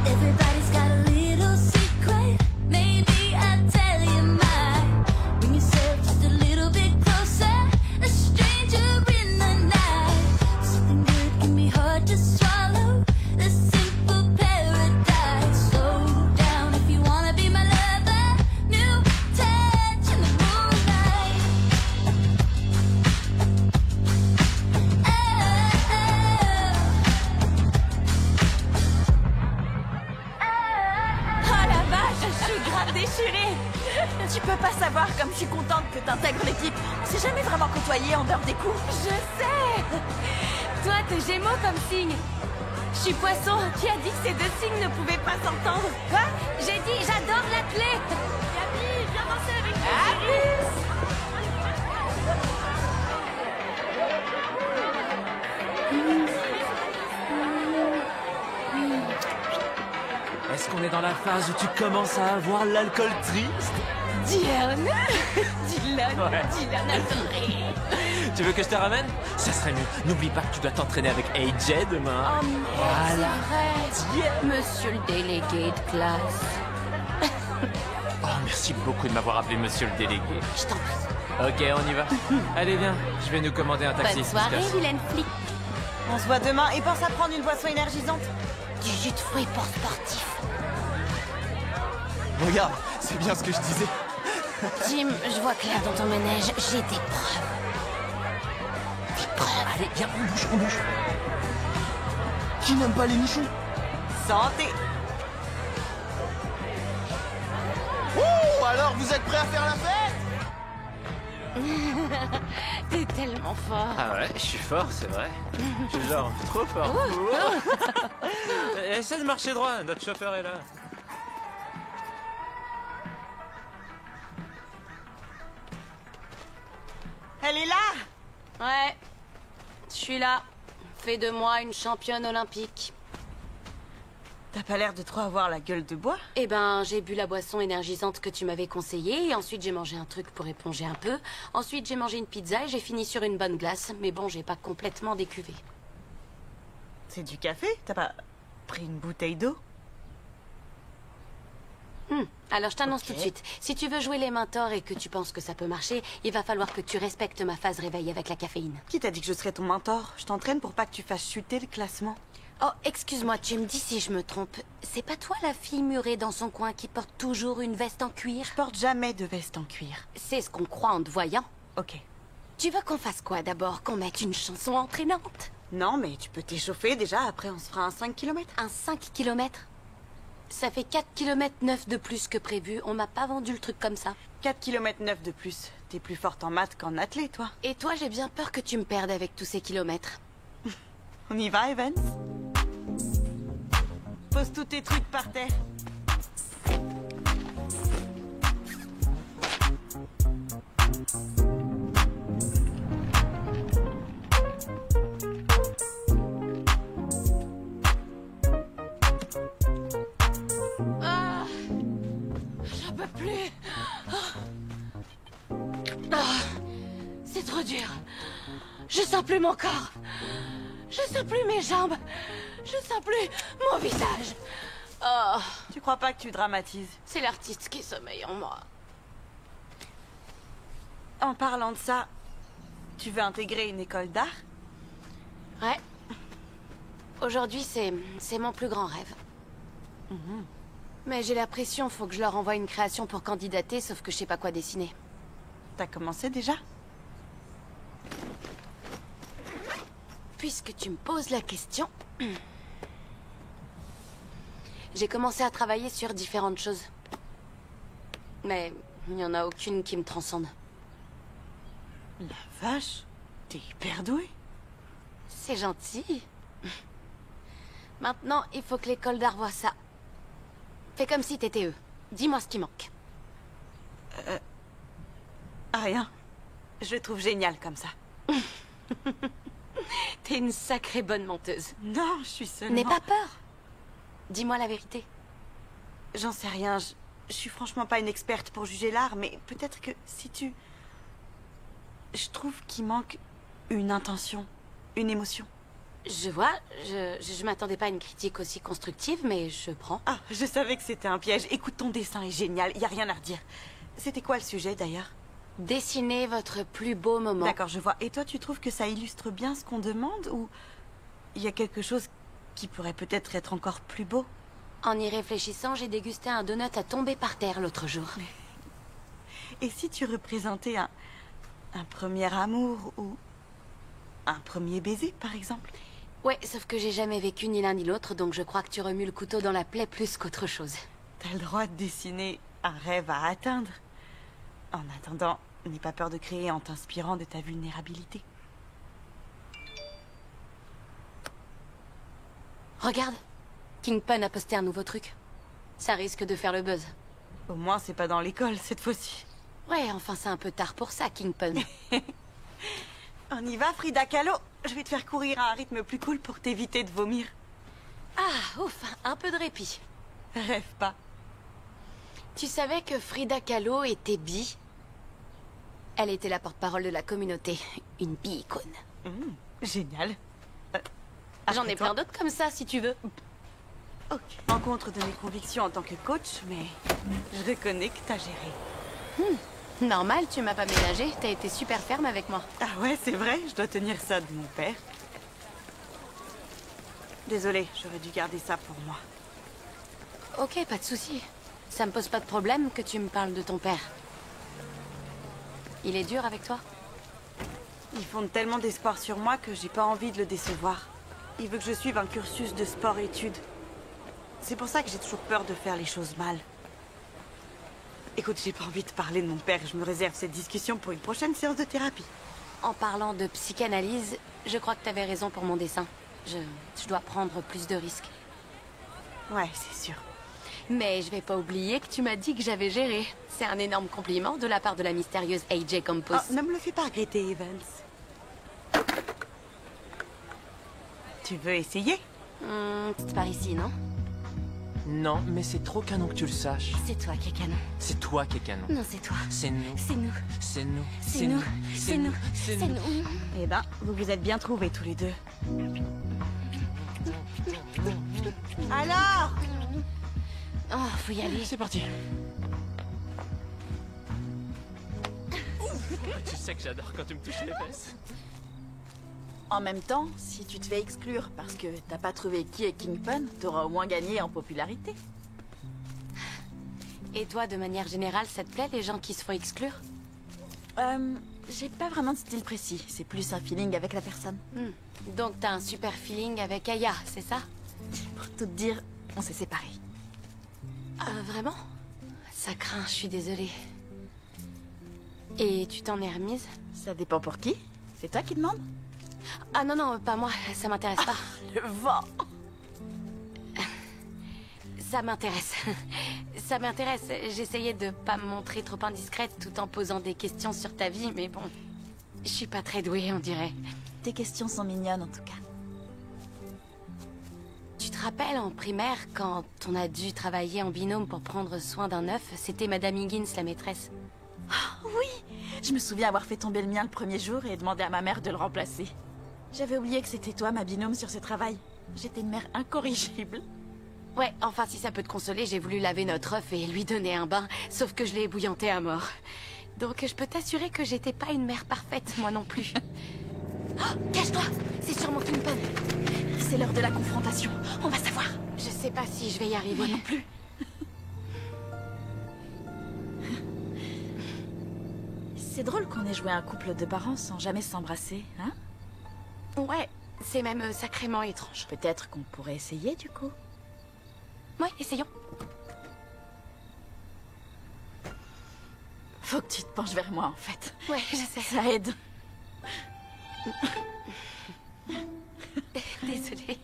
Everybody's got a little secret. Maybe I'll tell you mine. Bring yourself just a little bit closer. A stranger in the night. Something good can be hard to swallow. The simple paradise. Slow down if you wanna be my lover. New touch in the moonlight. Oh la vache, je suis grave déchirée. Tu peux pas savoir comme je suis contente que t'intègres l'équipe. On s'est jamais vraiment côtoyé en dehors des coups. Je sais! Toi, t'es Gémeaux comme signe. Je suis Poisson. Qui a dit que ces deux signes ne pouvaient pas s'entendre? Quoi? J'ai dit, j'adore l'athlète! Camille, viens danser avec nous. À plus! Est-ce qu'on est dans la phase où tu commences à avoir l'alcool triste? Dylan! Dylan! Ouais. Dylan adoré! Tu veux que je te ramène? Ça serait mieux. N'oublie pas que tu dois t'entraîner avec AJ demain. Oh merde, Voilà. c'est vrai! Monsieur le délégué de classe. Oh, merci beaucoup de m'avoir appelé monsieur le délégué. Je t'en prie. Ok, on y va. Allez, viens. Je vais nous commander un taxi. Bonne soirée, On se casse. vilaine flic. On se voit demain et pense à prendre une boisson énergisante. Du jus de fruits pour sportif. Regarde, c'est bien ce que je disais. Jim, je vois clair dans ton ménage. J'ai des preuves. Des preuves. Allez, viens, on bouge, on bouge. Qui n'aime pas les nichons? Santé. Oh, alors vous êtes prêts à faire la fête? T'es tellement fort. Ah ouais, je suis fort, c'est vrai. Je suis genre trop fort. Essaie de marcher droit, notre chauffeur est là. Elle est là. Ouais, je suis là. Fais de moi une championne olympique. T'as pas l'air de trop avoir la gueule de bois. Eh ben, j'ai bu la boisson énergisante que tu m'avais conseillée, et ensuite j'ai mangé un truc pour éponger un peu. Ensuite j'ai mangé une pizza et j'ai fini sur une bonne glace, mais bon, j'ai pas complètement décuvé. C'est du café? T'as pas pris une bouteille d'eau? Hmm, Alors je t'annonce tout de suite. Si tu veux jouer les mentors et que tu penses que ça peut marcher, il va falloir que tu respectes ma phase réveil avec la caféine. Qui t'a dit que je serais ton mentor? Je t'entraîne pour pas que tu fasses chuter le classement. Oh, excuse-moi, tu me dis si je me trompe. C'est pas toi la fille murée dans son coin qui porte toujours une veste en cuir? Je porte jamais de veste en cuir. C'est ce qu'on croit en te voyant. Ok. Tu veux qu'on fasse quoi d'abord? Qu'on mette une chanson entraînante? Non, mais tu peux t'échauffer déjà, après on se fera un 5 km. Un 5 km? Ça fait 4 km 9 de plus que prévu. On m'a pas vendu le truc comme ça. 4 km 9 de plus. T'es plus forte en maths qu'en athlète, toi. Et toi, j'ai bien peur que tu me perdes avec tous ces kilomètres. On y va, Evans? Pose tous tes trucs par terre. J'en peux plus. C'est trop dur. Je sens plus mon corps. Je sens plus mes jambes. Je sens plus mon visage. Oh. Tu crois pas que tu dramatises? C'est l'artiste qui sommeille en moi. En parlant de ça, tu veux intégrer une école d'art? Ouais. Aujourd'hui, c'est mon plus grand rêve. Mais j'ai la pression, faut que je leur envoie une création pour candidater, sauf que je sais pas quoi dessiner. T'as commencé déjà? Puisque tu me poses la question... J'ai commencé à travailler sur différentes choses. Mais il n'y en a aucune qui me transcende. La vache, t'es hyper douée. C'est gentil. Maintenant, il faut que l'école d'art voie ça. Fais comme si t'étais eux. Dis-moi ce qui manque. Rien. Je le trouve génial comme ça. T'es une sacrée bonne menteuse. Non, je suis seulement... N'aie pas peur. Dis-moi la vérité. J'en sais rien. Je suis franchement pas une experte pour juger l'art, mais peut-être que si tu... Je trouve qu'il manque une intention, une émotion. Je vois, je m'attendais pas à une critique aussi constructive, mais je prends. Ah, je savais que c'était un piège. Écoute, ton dessin est génial, y a rien à redire. C'était quoi le sujet d'ailleurs? Dessinez votre plus beau moment. D'accord, je vois. Et toi, tu trouves que ça illustre bien ce qu'on demande, ou il y a quelque chose qui pourrait peut-être être encore plus beau? En y réfléchissant, j'ai dégusté un donut à tomber par terre l'autre jour. Et si tu représentais un premier amour ou un premier baiser, par exemple? Ouais, sauf que j'ai jamais vécu ni l'un ni l'autre, donc je crois que tu remues le couteau dans la plaie plus qu'autre chose. T'as le droit de dessiner un rêve à atteindre. En attendant, n'aie pas peur de créer en t'inspirant de ta vulnérabilité. Regarde, Kingpin a posté un nouveau truc. Ça risque de faire le buzz. Au moins, c'est pas dans l'école cette fois-ci. Ouais, enfin c'est un peu tard pour ça, Kingpin. On y va, Frida Kahlo. Je vais te faire courir à un rythme plus cool pour t'éviter de vomir. Ah, ouf, un peu de répit. Rêve pas. Tu savais que Frida Kahlo était bi? Elle était la porte-parole de la communauté. Une bi-icône. Génial. J'en ai plein d'autres comme ça, si tu veux. Ok. En contre de mes convictions en tant que coach, mais je reconnais que t'as géré. Normal, tu m'as pas ménagé. T'as été super ferme avec moi. Ah ouais, c'est vrai, je dois tenir ça de mon père. Désolée, j'aurais dû garder ça pour moi. Ok, pas de souci. Ça me pose pas de problème que tu me parles de ton père. Il est dur avec toi? Il fonde tellement d'espoir sur moi que j'ai pas envie de le décevoir. Il veut que je suive un cursus de sport-études. C'est pour ça que j'ai toujours peur de faire les choses mal. Écoute, j'ai pas envie de parler de mon père. Je me réserve cette discussion pour une prochaine séance de thérapie. En parlant de psychanalyse, je crois que t'avais raison pour mon dessin. Je dois prendre plus de risques. Ouais, c'est sûr. Mais je vais pas oublier que tu m'as dit que j'avais géré. C'est un énorme compliment de la part de la mystérieuse AJ Campos. Oh, ne me le fais pas regretter, Evans. Tu veux essayer? C'est par ici, non? Non, mais c'est trop canon que tu le saches. C'est toi qui es canon. C'est toi qui es canon. Non, c'est toi. C'est nous. C'est nous. C'est nous. C'est nous. C'est nous. C'est nous. Eh ben, vous vous êtes bien trouvés tous les deux. Alors? Oh, faut y aller. C'est parti. Tu sais que j'adore quand tu me touches les fesses. En même temps, si tu te fais exclure parce que t'as pas trouvé qui est Kingpin, t'auras au moins gagné en popularité. Et toi, de manière générale, ça te plaît les gens qui se font exclure? J'ai pas vraiment de style précis, c'est plus un feeling avec la personne. Donc t'as un super feeling avec Aya, c'est ça? Pour tout te dire, on s'est séparés. Vraiment? Ça craint, je suis désolée. Et tu t'en es remise? Ça dépend pour qui. C'est toi qui demandes? Ah non, non, pas moi, ça m'intéresse pas. Le vent! Ça m'intéresse. Ça m'intéresse. J'essayais de pas me montrer trop indiscrète tout en posant des questions sur ta vie, mais bon... Je suis pas très douée, on dirait. Tes questions sont mignonnes, en tout cas. Tu te rappelles, en primaire, quand on a dû travailler en binôme pour prendre soin d'un œuf, c'était Madame Higgins, la maîtresse. Oh, oui! Je me souviens avoir fait tomber le mien le premier jour et demander à ma mère de le remplacer. J'avais oublié que c'était toi, ma binôme, sur ce travail. J'étais une mère incorrigible. Ouais, enfin, si ça peut te consoler, j'ai voulu laver notre œuf et lui donner un bain, sauf que je l'ai ébouillanté à mort. Donc je peux t'assurer que j'étais pas une mère parfaite, moi non plus. Oh, cache-toi! C'est sûrement Kingpin. C'est l'heure de la confrontation. On va savoir. Je sais pas si je vais y arriver. Moi non plus. C'est drôle qu'on ait joué un couple de parents sans jamais s'embrasser, hein? Ouais, c'est même sacrément étrange. Peut-être qu'on pourrait essayer, du coup. Ouais, essayons. Faut que tu te penches vers moi, en fait. Ouais, je sais. Ça aide. Désolée.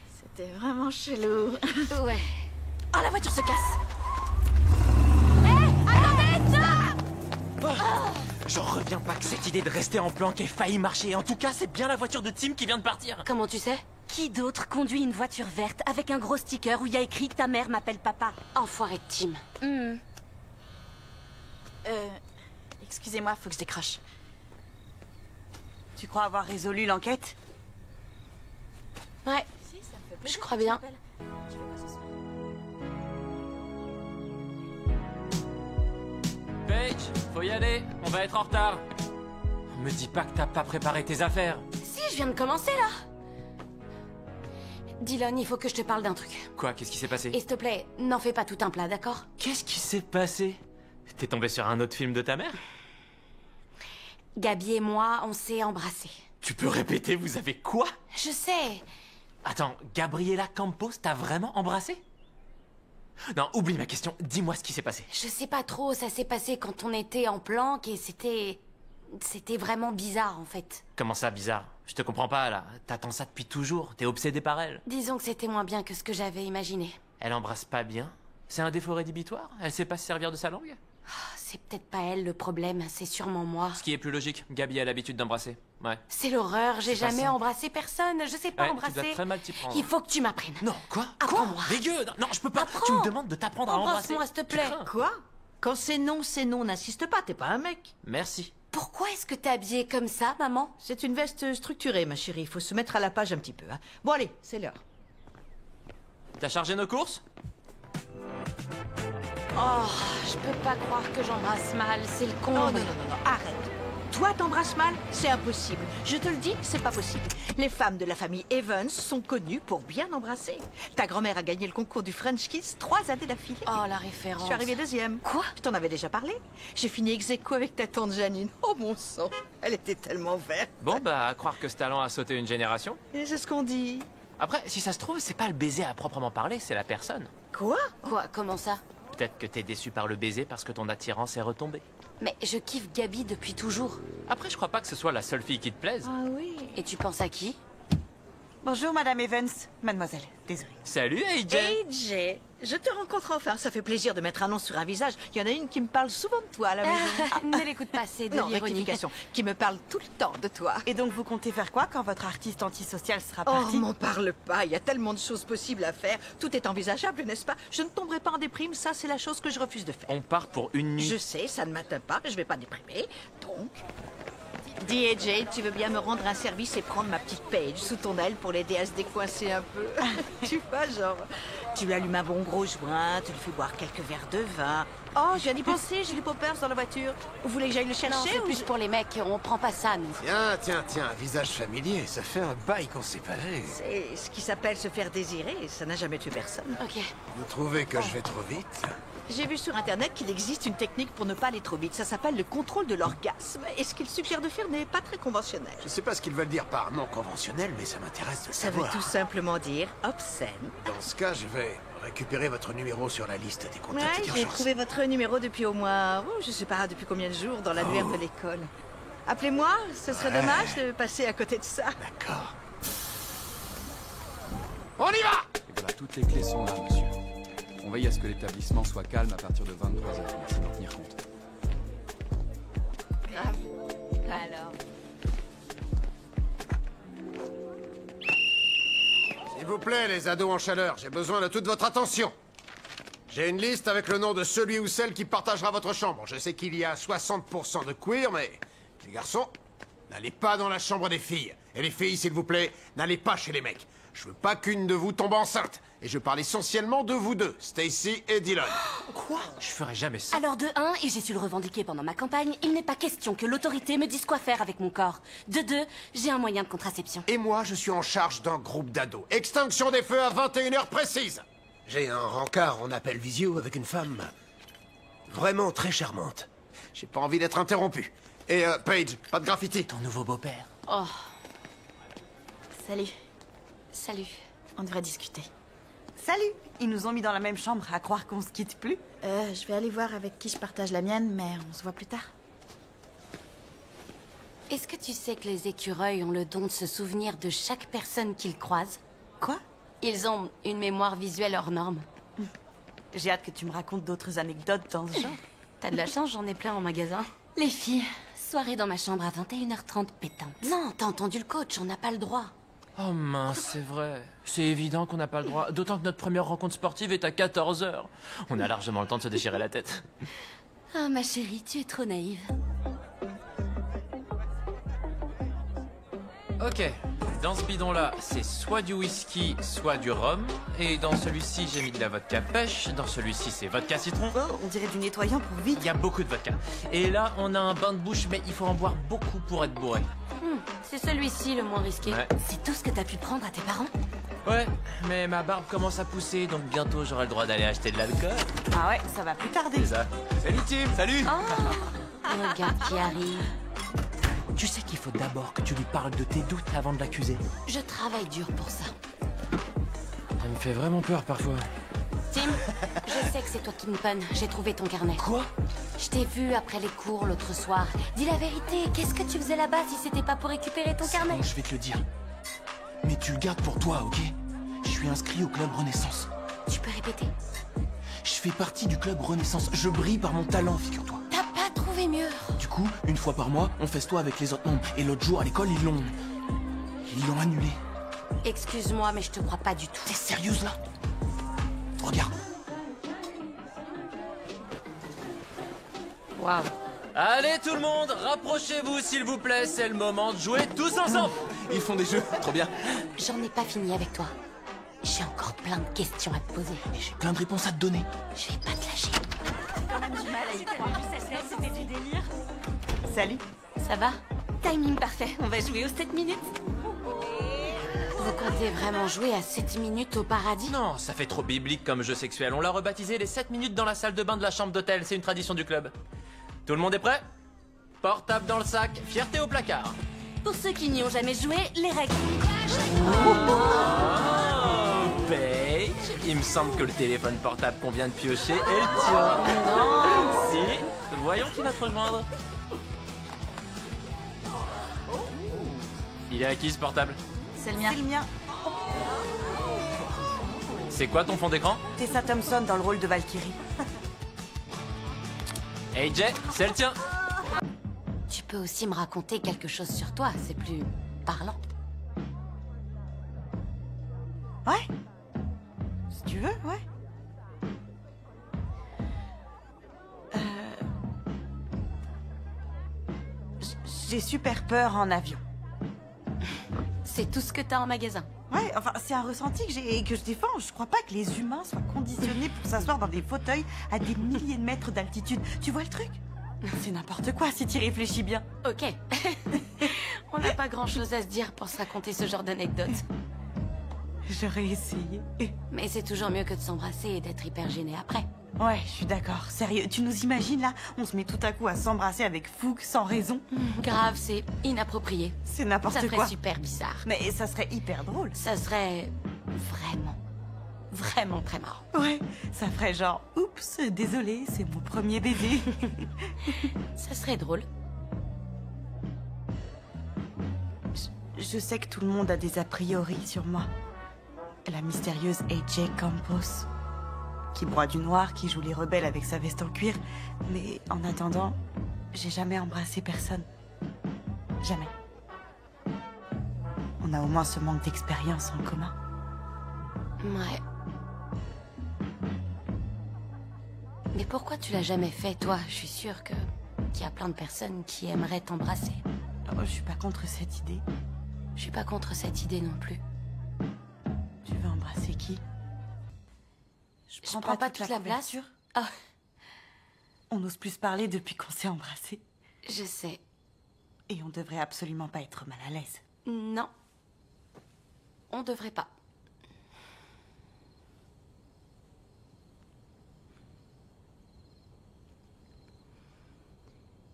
C'était vraiment chelou. Ouais. Oh, la voiture se casse. J'en reviens pas que cette idée de rester en planque ait failli marcher. En tout cas, c'est bien la voiture de Tim qui vient de partir. Comment tu sais? Qui d'autre conduit une voiture verte avec un gros sticker où il y a écrit « Ta mère m'appelle papa ». Enfoiré de Tim. Excusez-moi, faut que je décroche. Tu crois avoir résolu l'enquête? Ouais, je crois bien. Paige, faut y aller, on va être en retard. Me dis pas que t'as pas préparé tes affaires. Si, je viens de commencer là. Dylan, il faut que je te parle d'un truc. Quoi, qu'est-ce qui s'est passé? Et s'il te plaît, n'en fais pas tout un plat, d'accord? Qu'est-ce qui s'est passé? T'es tombé sur un autre film de ta mère? Gabi et moi, on s'est embrassés. Tu peux répéter, vous avez quoi? Je sais. Attends, Gabriela Campos t'a vraiment embrassé? Non, oublie ma question, dis-moi ce qui s'est passé. Je sais pas trop, ça s'est passé quand on était en planque et c'était vraiment bizarre en fait. Comment ça, bizarre? Je te comprends pas, là. T'attends ça depuis toujours, t'es obsédé par elle. Disons que c'était moins bien que ce que j'avais imaginé. Elle embrasse pas bien? C'est un défaut rédhibitoire? Elle sait pas se servir de sa langue? C'est peut-être pas elle le problème, c'est sûrement moi. Ce qui est plus logique, Gabi a l'habitude d'embrasser. Ouais. C'est l'horreur, j'ai C'est pas jamais simple. embrassé personne, je sais pas Ouais, embrasser. tu dois très mal t'y prendre. Il faut que tu m'apprennes. Non, quoi? Apprends-moi. Dégueu! Non, je peux pas. Apprends. Tu me demandes de t'apprendre à embrasser. Embrasse-moi, s'il te Tu plaît. crains. Quoi? Quand c'est non, n'insiste pas, t'es pas un mec. Merci. Pourquoi est-ce que t'es habillée comme ça, maman? C'est une veste structurée, ma chérie, il faut se mettre à la page un petit peu. Hein. Bon allez, c'est l'heure. T'as chargé nos courses? Oh, je peux pas croire que j'embrasse mal, c'est le con. Oh non, arrête. Toi, t'embrasses mal? C'est impossible. Je te le dis, c'est pas possible. Les femmes de la famille Evans sont connues pour bien embrasser. Ta grand-mère a gagné le concours du French Kiss 3 années d'affilée. Oh, la Je référence. suis arrivée deuxième. Quoi? Je t'en avais déjà parlé. J'ai fini ex aequo avec ta tante Janine. Oh mon sang, elle était tellement verte. Bon, bah, à croire que ce talent a sauté une génération. Et c'est ce qu'on dit. Après, si ça se trouve, c'est pas le baiser à proprement parler, c'est la personne. Quoi? Quoi? Comment ça? Peut-être que t'es déçu par le baiser parce que ton attirance est retombée. Mais je kiffe Gabi depuis toujours. Après, je crois pas que ce soit la seule fille qui te plaise. Ah oui. Et tu penses à qui? Bonjour, Madame Evans. Mademoiselle, désolée. Salut, AJ! AJ, je te rencontre enfin. Ça fait plaisir de mettre un nom sur un visage. Il y en a une qui me parle souvent de toi à la maison. Ne l'écoute pas, c'est de Non, l'ironie. rectification. Qui me parle tout le temps de toi. Et donc, vous comptez faire quoi quand votre artiste antisocial sera Oh, parti? m'en parle pas. Il y a tellement de choses possibles à faire. Tout est envisageable, n'est-ce pas? Je ne tomberai pas en déprime. Ça, c'est la chose que je refuse de faire. On part pour une nuit. Je sais, ça ne m'atteint pas. Je vais pas déprimer. Donc... Dis, AJ, tu veux bien me rendre un service et prendre ma petite Paige sous ton aile pour l'aider à se décoincer un peu? Tu vois, genre, tu lui allumes un bon gros joint, tu lui fais boire quelques verres de vin. Oh, je viens d'y penser, j'ai du poppers dans la voiture. Vous voulez que j'aille le chercher? Non, c'est ou plus pour les mecs, on prend pas ça, nous. Tiens, un visage familier, ça fait un bail qu'on s'est pas vu. C'est ce qui s'appelle se faire désirer, ça n'a jamais tué personne. Ok. Vous trouvez que je vais trop vite? J'ai vu sur internet qu'il existe une technique pour ne pas aller trop vite. Ça s'appelle le contrôle de l'orgasme. Et ce qu'il suggère de faire n'est pas très conventionnel. Je sais pas ce qu'ils veulent dire par non conventionnel, mais ça m'intéresse de le Ça veut savoir. tout simplement dire obscène. Dans ce cas, je vais récupérer votre numéro sur la liste des contacts Ouais, j'ai d'urgence. trouvé votre numéro depuis au moins, je sais pas depuis combien de jours, dans l'annuaire de l'école. Appelez-moi, ce serait dommage de passer à côté de ça. D'accord. On y va! Et voilà, toutes les clés sont là, monsieur. On veille à ce que l'établissement soit calme à partir de 23h. Merci d'en tenir compte. Grave. Alors. S'il vous plaît, les ados en chaleur, j'ai besoin de toute votre attention. J'ai une liste avec le nom de celui ou celle qui partagera votre chambre. Je sais qu'il y a 60% de queer, mais les garçons, n'allez pas dans la chambre des filles. Et les filles, s'il vous plaît, n'allez pas chez les mecs. Je veux pas qu'une de vous tombe enceinte. Et je parle essentiellement de vous deux, Stacy et Dylan. Quoi? Je ferais jamais ça. Alors de 1, et j'ai su le revendiquer pendant ma campagne, il n'est pas question que l'autorité me dise quoi faire avec mon corps. De 2, j'ai un moyen de contraception. Et moi, je suis en charge d'un groupe d'ados. Extinction des feux à 21h précise. J'ai un rencard en appel visio avec une femme vraiment très charmante. J'ai pas envie d'être interrompu. Et Paige, pas de graffiti. Ton nouveau beau-père. Oh, Salut. salut. On devrait discuter. Salut. Ils nous ont mis dans la même chambre, à croire qu'on se quitte plus. Je vais aller voir avec qui je partage la mienne, mais on se voit plus tard. Est-ce que tu sais que les écureuils ont le don de se souvenir de chaque personne qu'ils croisent? Quoi? Ils ont une mémoire visuelle hors norme. J'ai hâte que tu me racontes d'autres anecdotes dans ce genre. T'as de la chance, j'en ai plein en magasin. Les filles, soirée dans ma chambre à 21h30 pétante. Non, t'as entendu le coach, on n'a pas le droit. Oh mince, c'est vrai. C'est évident qu'on n'a pas le droit. D'autant que notre première rencontre sportive est à 14h. On a largement le temps de se déchirer la tête. Ah, ma chérie, tu es trop naïve. Ok, dans ce bidon-là, c'est soit du whisky, soit du rhum. Et dans celui-ci, j'ai mis de la vodka pêche. Dans celui-ci, c'est vodka citron. Oh, on dirait du nettoyant pour vide. Il y a beaucoup de vodka. Et là, on a un bain de bouche, mais il faut en boire beaucoup pour être bourré. C'est celui-ci le moins risqué. Ouais. C'est tout ce que t'as pu prendre à tes parents? Ouais, mais ma barbe commence à pousser, donc bientôt j'aurai le droit d'aller acheter de l'alcool. Ah ouais, ça va plus tarder. C'est ça. Salut Tim, salut. Regarde qui arrive. Tu sais qu'il faut d'abord que tu lui parles de tes doutes avant de l'accuser. Je travaille dur pour ça. Ça me fait vraiment peur parfois. Tim, je sais que c'est toi Kingpin. J'ai trouvé ton carnet. Quoi? Je t'ai vu après les cours l'autre soir. Dis la vérité, qu'est-ce que tu faisais là-bas si c'était pas pour récupérer ton carnet? Bon, je vais te le dire. Mais tu le gardes pour toi, ok? Je suis inscrit au club Renaissance. Tu peux répéter? Je fais partie du club Renaissance. Je brille par mon talent, figure-toi. T'as pas trouvé mieux? Du coup, une fois par mois, on festoie avec les autres membres. Et l'autre jour, à l'école, ils l'ont annulé. Excuse-moi, mais je te crois pas du tout. T'es sérieuse, là? Regarde. Waouh. Allez tout le monde, rapprochez-vous s'il vous plaît, c'est le moment de jouer tous ensemble. Ils font des jeux, trop bien. J'en ai pas fini avec toi. J'ai encore plein de questions à te poser. Et j'ai plein de réponses à te donner. Je vais pas te lâcher. Quand même du mal à y croire. C'était du délire. Salut. Ça va? Timing parfait, on va jouer aux 7 minutes. Vous comptez vraiment jouer à 7 minutes au paradis? Non, ça fait trop biblique comme jeu sexuel. On l'a rebaptisé les 7 minutes dans la salle de bain de la chambre d'hôtel. C'est une tradition du club. Tout le monde est prêt? Portable dans le sac, fierté au placard. Pour ceux qui n'y ont jamais joué, les règles. Oh, Paige, il me semble que le téléphone portable qu'on vient de piocher est le tien. Non. Si, voyons qui va te rejoindre. Il est à qui ce portable? C'est le mien. C'est le mien. C'est quoi ton fond d'écran? Tessa Thompson dans le rôle de Valkyrie. Hey Jay, c'est le tien. Tu peux aussi me raconter quelque chose sur toi, c'est plus parlant. Ouais. Si tu veux, ouais. J'ai super peur en avion. C'est tout ce que t'as en magasin. Ouais, enfin, c'est un ressenti que j'ai et que je défends. Je crois pas que les humains soient conditionnés pour s'asseoir dans des fauteuils à des milliers de mètres d'altitude. Tu vois le truc? C'est n'importe quoi si tu réfléchis bien. Ok. On n'a pas grand-chose à se dire pour se raconter ce genre d'anecdote. J'aurais essayé. Mais c'est toujours mieux que de s'embrasser et d'être hyper gêné après. Ouais, je suis d'accord. Sérieux, tu nous imagines là? On se met tout à coup à s'embrasser avec fougue, sans raison. Grave, c'est inapproprié. C'est n'importe quoi. Ça serait super bizarre. Mais ça serait hyper drôle. Ça serait vraiment très marrant. Ouais, ça ferait genre, oups, désolé, c'est mon premier baiser. Ça serait drôle. Je sais que tout le monde a des a priori sur moi. La mystérieuse AJ Campos, qui broie du noir, qui joue les rebelles avec sa veste en cuir. Mais en attendant, j'ai jamais embrassé personne. Jamais. On a au moins ce manque d'expérience en commun. Ouais. Mais pourquoi tu l'as jamais fait, toi? Je suis sûre qu'il y a plein de personnes qui aimeraient t'embrasser. Oh, je suis pas contre cette idée. Je suis pas contre cette idée non plus. Tu veux embrasser qui? Je prends pas toute la place. Oh. On n'ose plus se parler depuis qu'on s'est embrassé. Je sais. Et on devrait absolument pas être mal à l'aise. Non. On devrait pas.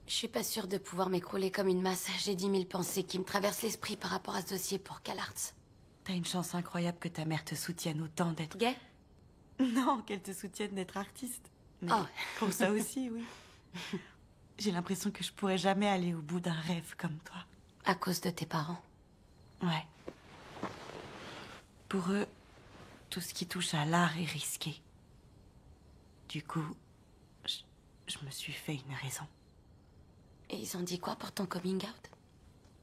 Je suis pas sûre de pouvoir m'écrouler comme une masse. J'ai 10 000 pensées qui me traversent l'esprit par rapport à ce dossier pour CalArts. T'as une chance incroyable que ta mère te soutienne autant d'être... Gay? Non, qu'elle te soutienne d'être artiste. Mais pour ça aussi, oui. J'ai l'impression que je pourrais jamais aller au bout d'un rêve comme toi. À cause de tes parents? Ouais. Pour eux, tout ce qui touche à l'art est risqué. Du coup, je me suis fait une raison. Et ils ont dit quoi pour ton coming out?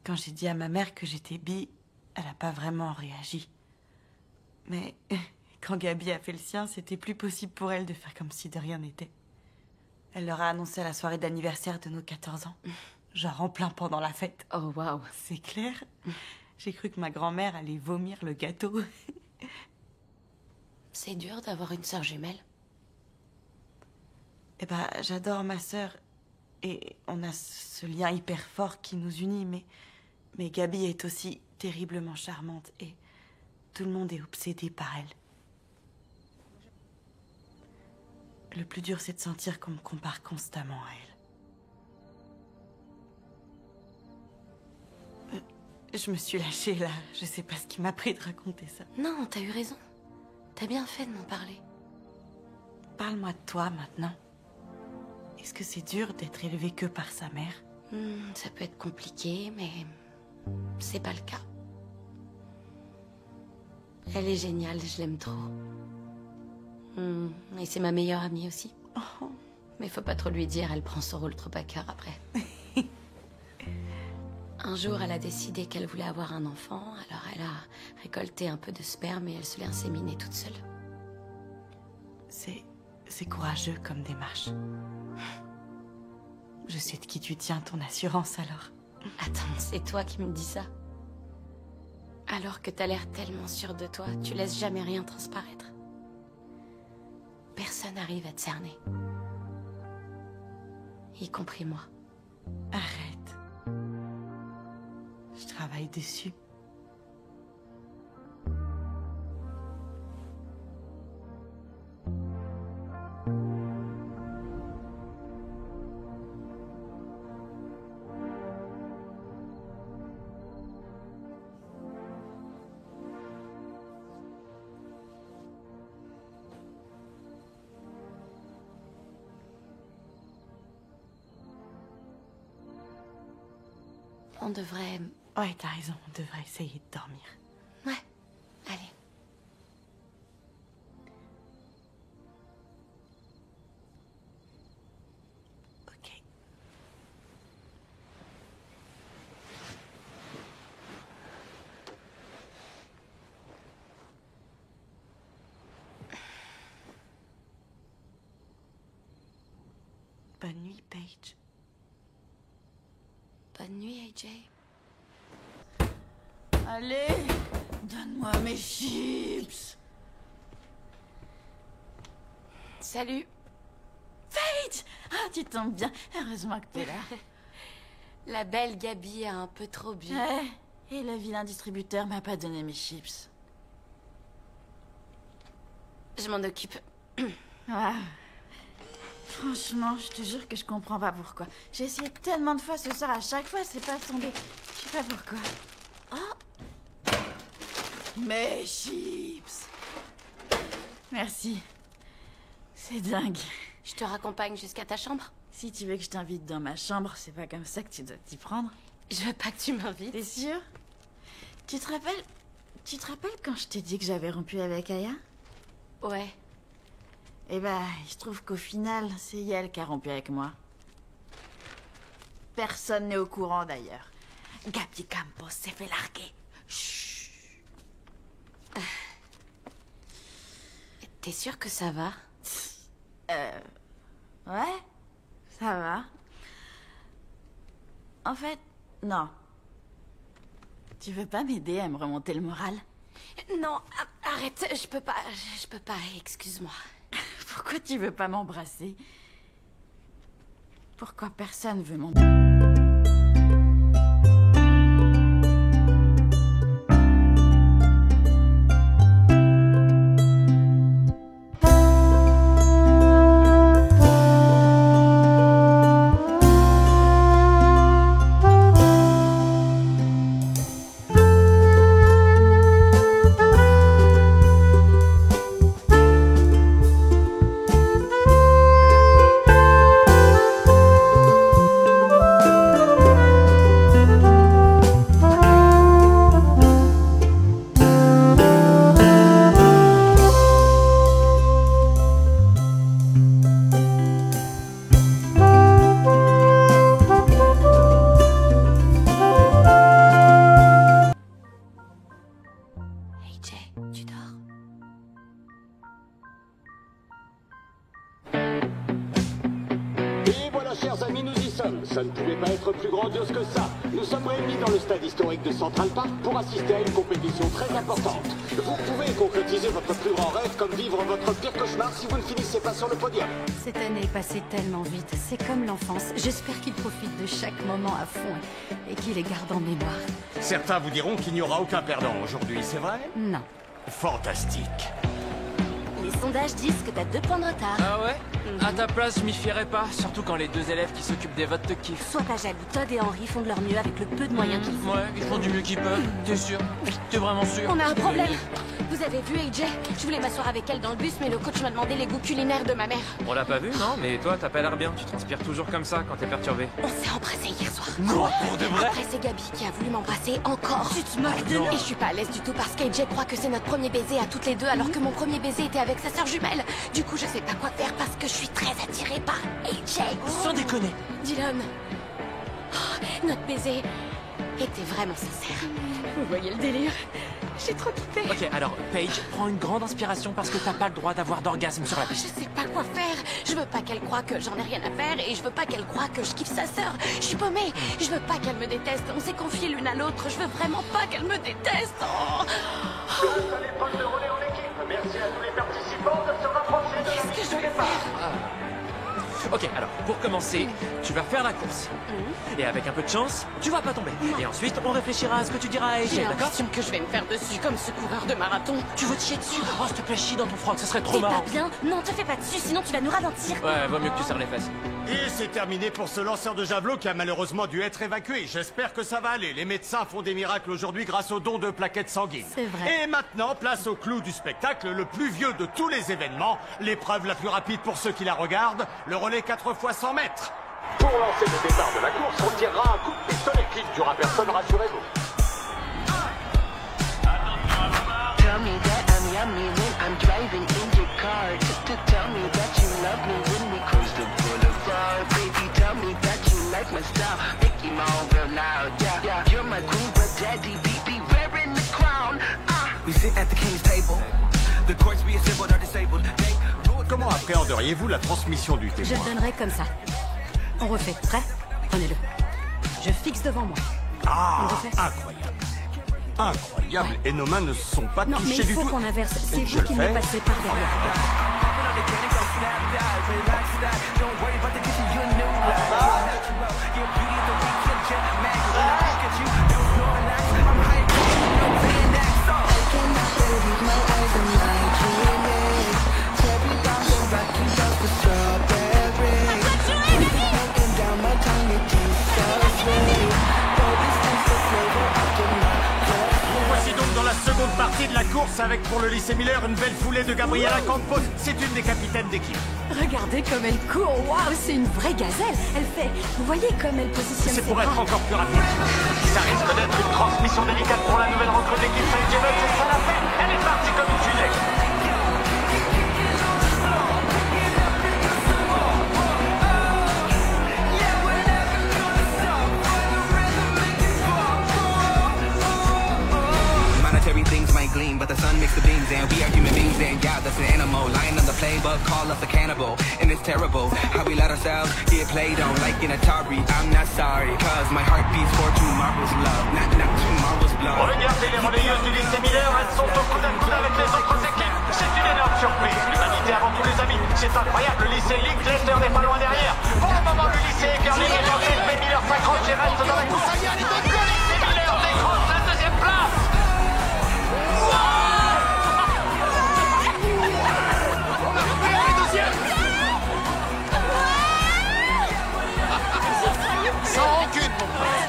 Quand j'ai dit à ma mère que j'étais bi, elle a pas vraiment réagi. Mais quand Gabi a fait le sien, c'était plus possible pour elle de faire comme si de rien n'était. Elle leur a annoncé à la soirée d'anniversaire de nos 14 ans. Genre en plein pendant la fête. Oh waouh. C'est clair. J'ai cru que ma grand-mère allait vomir le gâteau. C'est dur d'avoir une sœur jumelle. Eh ben, j'adore ma sœur. Et on a ce lien hyper fort qui nous unit, mais Gabi est aussi terriblement charmante et tout le monde est obsédé par elle. Le plus dur, c'est de sentir qu'on me compare constamment à elle. Je me suis lâchée là, je sais pas ce qui m'a pris de raconter ça. Non, t'as eu raison. T'as bien fait de m'en parler. Parle-moi de toi maintenant. Est-ce que c'est dur d'être élevé que par sa mère? Ça peut être compliqué, mais c'est pas le cas. Elle est géniale, je l'aime trop. Et c'est ma meilleure amie aussi. Oh. Mais faut pas trop lui dire, elle prend son rôle trop à cœur après. Un jour, elle a décidé qu'elle voulait avoir un enfant, alors elle a récolté un peu de sperme et elle se l'est inséminée toute seule. C'est courageux comme démarche. Je sais de qui tu tiens ton assurance alors. Attends, c'est toi qui me dis ça? Alors que t'as l'air tellement sûre de toi, tu laisses jamais rien transparaître. Personne n'arrive à te cerner. Y compris moi. Arrête. Je travaille dessus. On devrait... Ouais, t'as raison, on devrait essayer de dormir. Ouais, allez. Ok. Bonne nuit, Paige. Bonne nuit, AJ. Allez, donne-moi mes chips. Salut. Paige! Ah, tu tombes bien. Heureusement que t'es là. La belle Gabi a un peu trop bu. Ouais, et le vilain distributeur m'a pas donné mes chips. Je m'en occupe. Ah. Franchement, je te jure que je comprends pas pourquoi. J'ai essayé tellement de fois ce soir, à chaque fois, c'est pas tombé. Je sais pas pourquoi. Oh! Mes chips! Merci. C'est dingue. Je te raccompagne jusqu'à ta chambre? Si tu veux que je t'invite dans ma chambre, c'est pas comme ça que tu dois t'y prendre. Je veux pas que tu m'invites. T'es sûr? Tu te rappelles quand je t'ai dit que j'avais rompu avec Aya? Ouais. Eh ben, il se trouve qu'au final, c'est elle qui a rompu avec moi. Personne n'est au courant d'ailleurs. Gabi Campos s'est fait larguer. Chut. T'es sûr que ça va? Ouais, ça va. En fait, non. Tu veux pas m'aider à me remonter le moral? Non, arrête, je peux pas, excuse-moi. Pourquoi tu veux pas m'embrasser? Pourquoi personne veut m'embrasser? Ça ne pouvait pas être plus grandiose que ça. Nous sommes réunis dans le stade historique de Central Park pour assister à une compétition très importante. Vous pouvez concrétiser votre plus grand rêve comme vivre votre pire cauchemar si vous ne finissez pas sur le podium. Cette année est passée tellement vite, c'est comme l'enfance. J'espère qu'il profite de chaque moment à fond et qu'il les garde en mémoire. Certains vous diront qu'il n'y aura aucun perdant aujourd'hui, c'est vrai? Non. Fantastique. Les sondages disent que t'as 2 points de retard. Ah ouais? À ta place, je m'y fierais pas, surtout quand les 2 élèves qui s'occupent des votes te kiffent. Sois pas jaloux, Todd et Henry font de leur mieux avec le peu de moyens qu'ils ont. Ouais, ils font du mieux qu'ils peuvent. T'es sûr? T'es vraiment sûr? On a un problème. Vous avez vu AJ? Je voulais m'asseoir avec elle dans le bus, mais le coach m'a demandé les goûts culinaires de ma mère. On l'a pas vu, non? Mais toi, t'as pas l'air bien. Tu transpires toujours comme ça quand t'es perturbé. On s'est embrassés hier soir. Non, pour de vrai? Après, c'est Gabi qui a voulu m'embrasser encore. Tu te moques de nous? Et je suis pas à l'aise du tout parce qu'AJ croit que c'est notre premier baiser à toutes les deux, alors que mon premier baiser était avec sa sœur jumelle. Du coup, je sais pas quoi faire parce que je suis très attirée par AJ. Sans déconner. Dylan. Oh, notre baiser était vraiment sincère. Vous voyez le délire? J'ai trop kiffé. Ok, alors, Paige, prends une grande inspiration parce que t'as pas le droit d'avoir d'orgasme sur la Je piste. sais pas quoi faire. Je veux pas qu'elle croie que j'en ai rien à faire et je veux pas qu'elle croie que je kiffe sa sœur. Je suis paumée. Je veux pas qu'elle me déteste. On s'est confiés l'une à l'autre. Je veux vraiment pas qu'elle me déteste. Oh. L'épreuve de relais en équipe. Merci à tous les participants de se rapprocher de Qu'est-ce que je vais faire? Ok, alors, pour commencer, tu vas faire la course. Et avec un peu de chance, tu vas pas tomber. Et ensuite, on réfléchira à ce que tu diras à AJ, J'ai d'accord? l'impression que je vais me faire dessus comme ce coureur de marathon. Tu veux te chier dessus? Oh, s'il te plaît, chie dans ton froc, ce serait trop T'es marrant. pas bien? Non, te fais pas dessus, sinon tu vas nous ralentir. Ouais, vaut mieux que tu serres les fesses. Et c'est terminé pour ce lanceur de javelot qui a malheureusement dû être évacué. J'espère que ça va aller. Les médecins font des miracles aujourd'hui grâce au don de plaquettes sanguines. C'est vrai. Et maintenant, place au clou du spectacle, le plus vieux de tous les événements, l'épreuve la plus rapide pour ceux qui la regardent, le relais 4 x 100 mètres. Pour lancer le départ de la course, on tirera un coup de pistolet qui ne durera personne, rassurez-vous. Tell me that I'm yummy when I'm driving in your car. Tell me that you love me when we cruise the boulevard. Baby, tell me that you like my style. Make him all real loud. Yeah, you're my queen, but daddy be wearing the crown. We sit at the king's table. The courts be assembled or disabled. Comment appréhenderiez-vous la transmission du Je témoin? le donnerai comme ça. On refait. Prêt? Prenez-le. Je fixe devant moi. Ah, On refait. incroyable. Incroyable. Et nos mains ne sont pas Non, mais touchées il du faut tout. qu'on inverse. C'est Je vous le qui fais. me passez par derrière. Nous voici donc dans la seconde partie de la course avec pour le lycée Miller une belle foulée de Gabriela Campos. C'est une des capitaines d'équipe. Regardez comme elle court. Waouh, c'est une vraie gazelle. Elle fait... Vous voyez comme elle positionne C'est ses pour être bras. encore plus rapide. Ça risque d'être une transmission délicate pour la nouvelle recrue d'équipe Saint-Germain, c'est ça la fait. Elle est partie comme une fusée. Monetary things might gleam, but the sun makes the beams, and we are human beings, and yeah, that's an animal. Lying on the playbook, call us a cannibal, and it's terrible how we let ourselves get played on like an Atari. I'm not sorry, cause my heart beats for tomorrow's love, not tomorrow's blood. Regardez les relayeuses du lycée Miller, elles sont au coude à coude avec les autres équipes. C'est une énorme surprise. L'humanité avant tous les amis. C'est incroyable, le lycée Link Leicester n'est pas loin derrière. Pour le moment, le lycée Curling est en tête, mais Miller s'accroche et reste dans la course. Le lycée Miller décroche la deuxième place. Sans rancune, mon frère.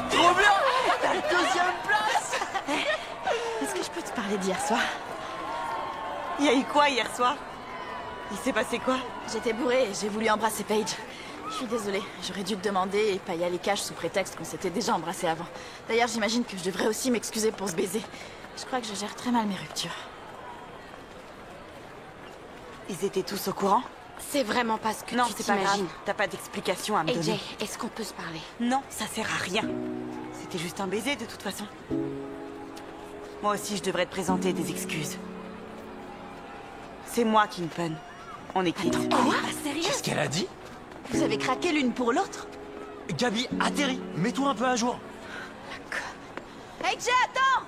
Trop bien! La deuxième place! Est-ce que je peux te parler d'hier soir? Il y a eu quoi hier soir? Il s'est passé quoi? J'étais bourrée et j'ai voulu embrasser Paige. Je suis désolée, j'aurais dû te demander et pas y aller cash sous prétexte qu'on s'était déjà embrassé avant. D'ailleurs, j'imagine que je devrais aussi m'excuser pour ce baiser. Je crois que je gère très mal mes ruptures. Ils étaient tous au courant? C'est vraiment pas ce que non, tu c'est pas grave. t'imagines. T'as pas d'explication à me AJ, donner. est-ce qu'on peut se parler? Non, ça sert à rien. C'était juste un baiser de toute façon. Moi aussi, je devrais te présenter des excuses. C'est moi, Kingpin. On est quitte. Quoi? Sérieux? Qu'est-ce qu'elle a dit? Vous avez craqué l'une pour l'autre? Gabi, atterris. Mets-toi un peu à jour. AJ, attends!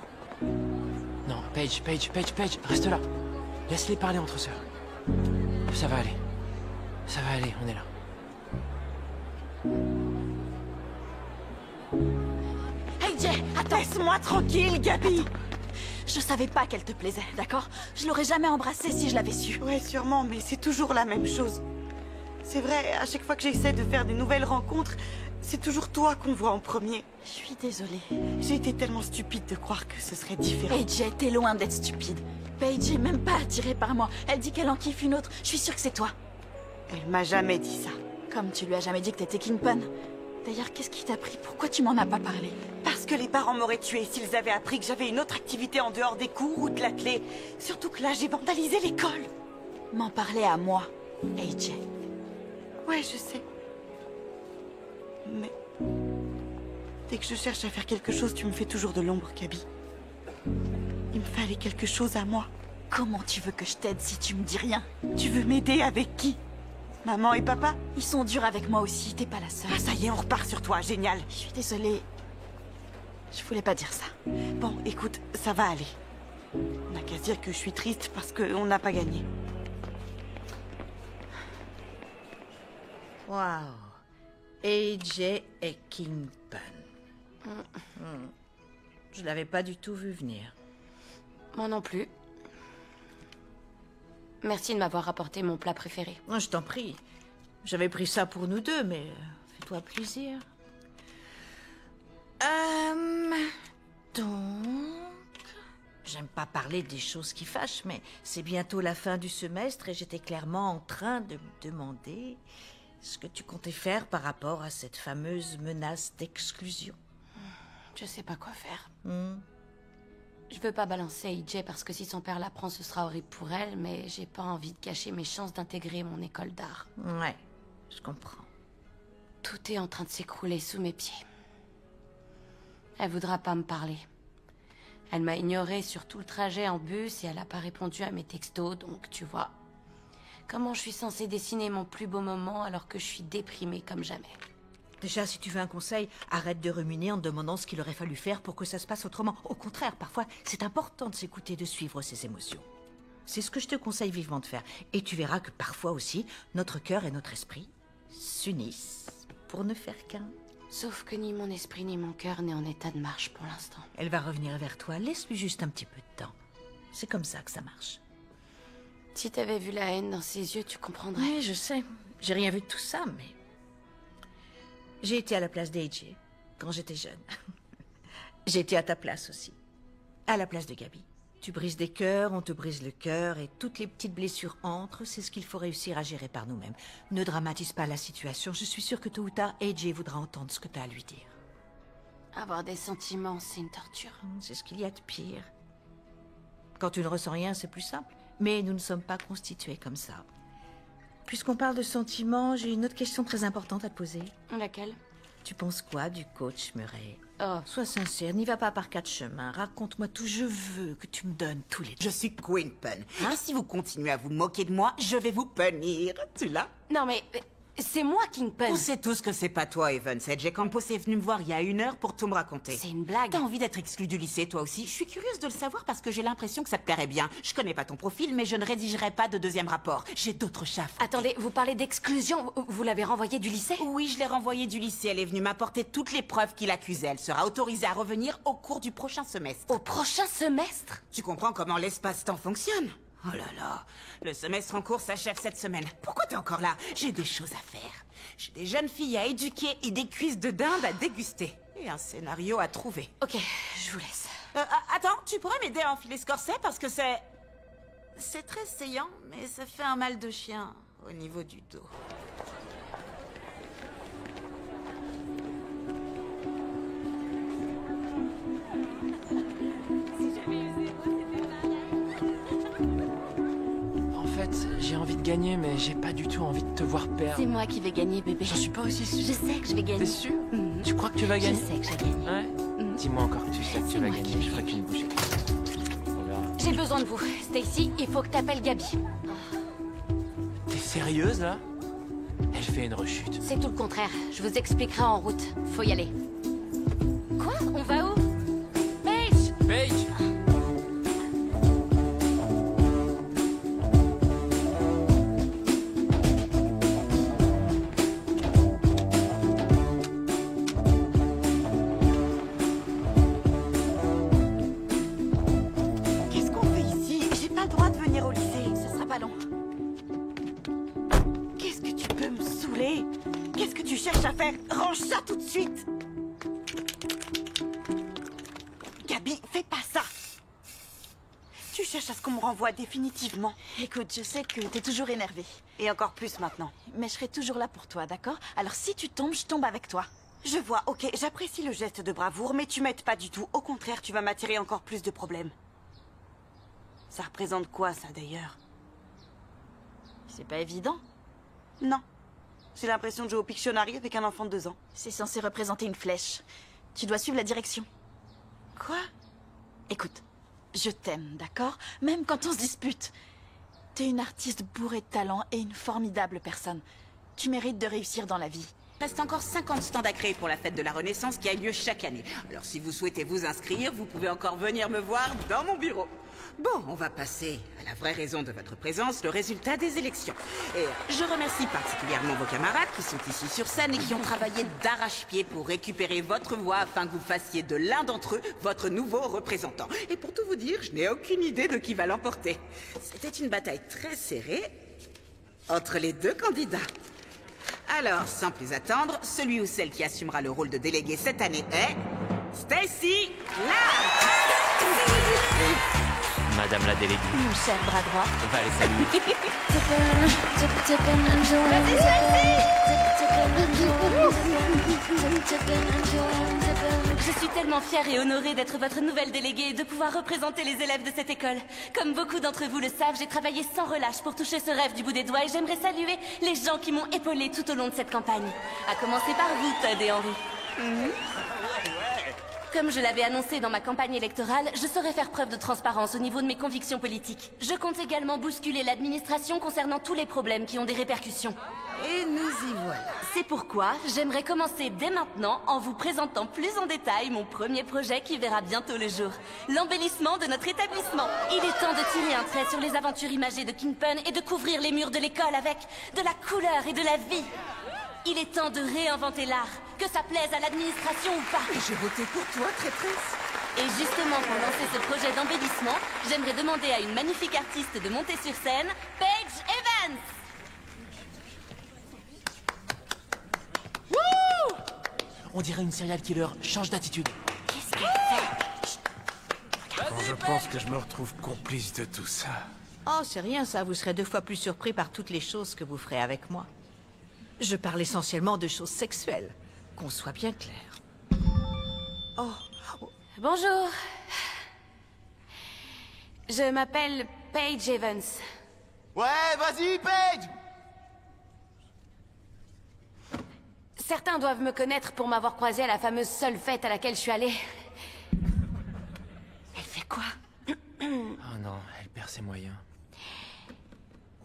Non, Paige, reste là. Laisse-les parler entre sœurs. Ça va aller. Ça va aller, on est là. AJ, attends! Laisse-moi tranquille, Gabi! Je savais pas qu'elle te plaisait, d'accord? Je l'aurais jamais embrassée si je l'avais su. Ouais, sûrement, mais c'est toujours la même chose. C'est vrai, à chaque fois que j'essaie de faire des nouvelles rencontres, c'est toujours toi qu'on voit en premier. Je suis désolée. J'ai été tellement stupide de croire que ce serait différent. AJ, t'es loin d'être stupide. Paige est même pas attirée par moi. Elle dit qu'elle en kiffe une autre. Je suis sûre que c'est toi. Elle m'a jamais dit ça. Comme tu lui as jamais dit que t'étais Kingpin. D'ailleurs, qu'est-ce qui t'a pris? Pourquoi tu m'en as pas parlé? Parce que les parents m'auraient tué s'ils avaient appris que j'avais une autre activité en dehors des cours ou de l'athlé. Surtout que là, j'ai vandalisé l'école. M'en parler à moi, AJ. Ouais, je sais. Mais... dès que je cherche à faire quelque chose, tu me fais toujours de l'ombre, Gabi. Il me fallait quelque chose à moi. Comment tu veux que je t'aide si tu me dis rien? Tu veux m'aider avec qui? Maman et papa? Ils sont durs avec moi aussi, t'es pas la seule. Ah, ça y est, on repart sur toi, génial. Je suis désolée. Je voulais pas dire ça. Bon, écoute, ça va aller. On n'a qu'à se dire que je suis triste parce qu'on n'a pas gagné. Waouh. AJ et Kingpin. Je l'avais pas du tout vu venir. Moi non plus. Merci de m'avoir apporté mon plat préféré. Je t'en prie. J'avais pris ça pour nous deux, mais fais-toi plaisir. Donc... J'aime pas parler des choses qui fâchent, mais c'est bientôt la fin du semestre et j'étais clairement en train de me demander ce que tu comptais faire par rapport à cette fameuse menace d'exclusion. Je sais pas quoi faire. Je veux pas balancer AJ parce que si son père l'apprend, ce sera horrible pour elle, mais j'ai pas envie de gâcher mes chances d'intégrer mon école d'art. Ouais, je comprends. Tout est en train de s'écrouler sous mes pieds. Elle voudra pas me parler. Elle m'a ignorée sur tout le trajet en bus et elle a pas répondu à mes textos, donc tu vois. Comment je suis censée dessiner mon plus beau moment alors que je suis déprimée comme jamais? Déjà, si tu veux un conseil, arrête de ruminer en te demandant ce qu'il aurait fallu faire pour que ça se passe autrement. Au contraire, parfois, c'est important de s'écouter, de suivre ses émotions. C'est ce que je te conseille vivement de faire. Et tu verras que parfois aussi, notre cœur et notre esprit s'unissent pour ne faire qu'un. Sauf que ni mon esprit ni mon cœur n'est en état de marche pour l'instant. Elle va revenir vers toi, laisse-lui juste un petit peu de temps. C'est comme ça que ça marche. Si t'avais vu la haine dans ses yeux, tu comprendrais. Oui, je sais. J'ai rien vu de tout ça, mais... J'ai été à la place d'AJ quand j'étais jeune. J'ai été à ta place aussi. À la place de Gabi. Tu brises des cœurs, on te brise le cœur, et toutes les petites blessures entrent, c'est ce qu'il faut réussir à gérer par nous-mêmes. Ne dramatise pas la situation, je suis sûre que tôt ou tard, AJ voudra entendre ce que tu as à lui dire. Avoir des sentiments, c'est une torture. C'est ce qu'il y a de pire. Quand tu ne ressens rien, c'est plus simple. Mais nous ne sommes pas constitués comme ça. Puisqu'on parle de sentiments, j'ai une autre question très importante à te poser. Laquelle? Tu penses quoi du coach Murray? Oh. Sois sincère, n'y va pas par quatre chemins. Raconte-moi tout, je veux que tu me donnes tous les... Je suis Queen-Pen. Et si vous continuez à vous moquer de moi, je vais vous punir. Tu l'as? Non mais... c'est moi, Kingpin. On sait tous que c'est pas toi, Evans. Jay Campos est venu me voir il y a 1 heure pour tout me raconter. C'est une blague. T'as envie d'être exclu du lycée, toi aussi? Je suis curieuse de le savoir parce que j'ai l'impression que ça te plairait bien. Je connais pas ton profil, mais je ne rédigerai pas de deuxième rapport. J'ai d'autres chats. Attendez, vous parlez d'exclusion? Vous l'avez renvoyée du lycée? Oui, je l'ai renvoyée du lycée. Elle est venue m'apporter toutes les preuves qu'il accusait. Elle sera autorisée à revenir au cours du prochain semestre. Au prochain semestre? Tu comprends comment l'espace-temps fonctionne? Oh là là, le semestre en cours s'achève cette semaine. Pourquoi t'es encore là? J'ai des choses à faire. J'ai des jeunes filles à éduquer et des cuisses de dinde à déguster. Et un scénario à trouver. Ok, je vous laisse. Attends, tu pourrais m'aider à enfiler ce corset parce que c'est... C'est très saillant, mais ça fait un mal de chien au niveau du dos. J'ai envie de gagner, mais j'ai pas du tout envie de te voir perdre. C'est moi qui vais gagner, bébé. J'en suis pas aussi sûr. Je sais que je vais gagner. T'es sûr? Tu crois que tu vas gagner? Je sais que je vais gagner. Ouais? Dis-moi encore que tu sais que tu vas gagner, je ferai qu'une bouchée. On verra. J'ai besoin de vous. Stacy, il faut que t'appelles Gabi. T'es sérieuse, là? Elle fait une rechute. C'est tout le contraire. Je vous expliquerai en route. Faut y aller. Quoi? On va où? Paige! Paige! Range ça tout de suite! Gabi, fais pas ça! Tu cherches à ce qu'on me renvoie définitivement. Écoute, je sais que t'es toujours énervée. Et encore plus maintenant. Mais je serai toujours là pour toi, d'accord? Alors si tu tombes, je tombe avec toi. Je vois, ok, j'apprécie le geste de bravoure, mais tu m'aides pas du tout. Au contraire, tu vas m'attirer encore plus de problèmes. Ça représente quoi, ça, d'ailleurs? C'est pas évident. Non. J'ai l'impression de jouer au Pictionary avec un enfant de 2 ans. C'est censé représenter une flèche. Tu dois suivre la direction. Quoi? Écoute, je t'aime, d'accord? Même quand on se dispute. T'es une artiste bourrée de talent et une formidable personne. Tu mérites de réussir dans la vie. Il reste encore 50 stands à créer pour la fête de la Renaissance qui a lieu chaque année. Alors si vous souhaitez vous inscrire, vous pouvez encore venir me voir dans mon bureau. Bon, on va passer à la vraie raison de votre présence, le résultat des élections. Et je remercie particulièrement vos camarades qui sont ici sur scène et qui ont travaillé d'arrache-pied pour récupérer votre voix afin que vous fassiez de l'un d'entre eux votre nouveau représentant. Et pour tout vous dire, je n'ai aucune idée de qui va l'emporter. C'était une bataille très serrée entre les 2 candidats. Alors, sans plus attendre, celui ou celle qui assumera le rôle de délégué cette année est... Stacy Large. Madame la déléguée. Mon cher bras droit. Va les saluer. Je suis tellement fière et honorée d'être votre nouvelle déléguée et de pouvoir représenter les élèves de cette école. Comme beaucoup d'entre vous le savent, j'ai travaillé sans relâche pour toucher ce rêve du bout des doigts et j'aimerais saluer les gens qui m'ont épaulée tout au long de cette campagne. À commencer par vous, Todd et Henry. Comme je l'avais annoncé dans ma campagne électorale, je saurais faire preuve de transparence au niveau de mes convictions politiques. Je compte également bousculer l'administration concernant tous les problèmes qui ont des répercussions. Et nous y voilà. C'est pourquoi j'aimerais commencer dès maintenant en vous présentant plus en détail mon premier projet qui verra bientôt le jour. L'embellissement de notre établissement. Il est temps de tirer un trait sur les aventures imagées de Kingpin et de couvrir les murs de l'école avec de la couleur et de la vie. Il est temps de réinventer l'art, que ça plaise à l'administration ou pas. Et j'ai voté pour toi, traîtresse. Et justement, pour lancer ce projet d'embellissement, j'aimerais demander à une magnifique artiste de monter sur scène, Paige Evans. Wouh! On dirait une serial killer. Change d'attitude. Qu'est-ce qu'elle fait? Quand je pense que je me retrouve complice de tout ça. Oh, c'est rien ça, vous serez 2 fois plus surpris par toutes les choses que vous ferez avec moi. Je parle essentiellement de choses sexuelles, qu'on soit bien clair. Oh. Bonjour. Je m'appelle Paige Evans. Ouais, vas-y, Paige! Certains doivent me connaître pour m'avoir croisée à la fameuse seule fête à laquelle je suis allée. Elle fait quoi? Oh non, elle perd ses moyens.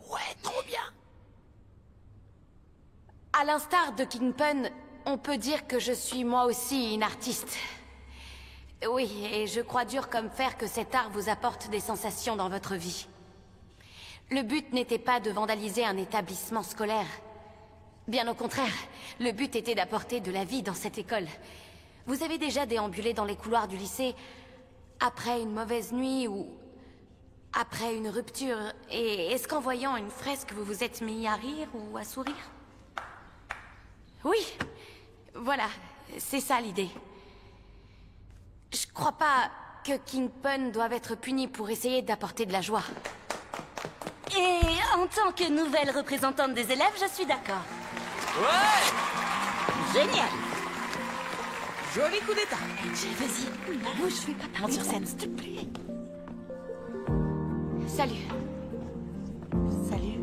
Ouais, trop bien. À l'instar de Kingpin, on peut dire que je suis moi aussi une artiste. Oui, et je crois dur comme fer que cet art vous apporte des sensations dans votre vie. Le but n'était pas de vandaliser un établissement scolaire. Bien au contraire, le but était d'apporter de la vie dans cette école. Vous avez déjà déambulé dans les couloirs du lycée après une mauvaise nuit ou après une rupture, et est-ce qu'en voyant une fresque vous vous êtes mis à rire ou à sourire? Oui, voilà, c'est ça l'idée. Je crois pas que Kingpin doive être puni pour essayer d'apporter de la joie. Et en tant que nouvelle représentante des élèves, je suis d'accord. Ouais! Génial! Joli coup d'état. Vas-y, bouge, je vais pas parler sur scène, s'il te plaît. Salut. Salut.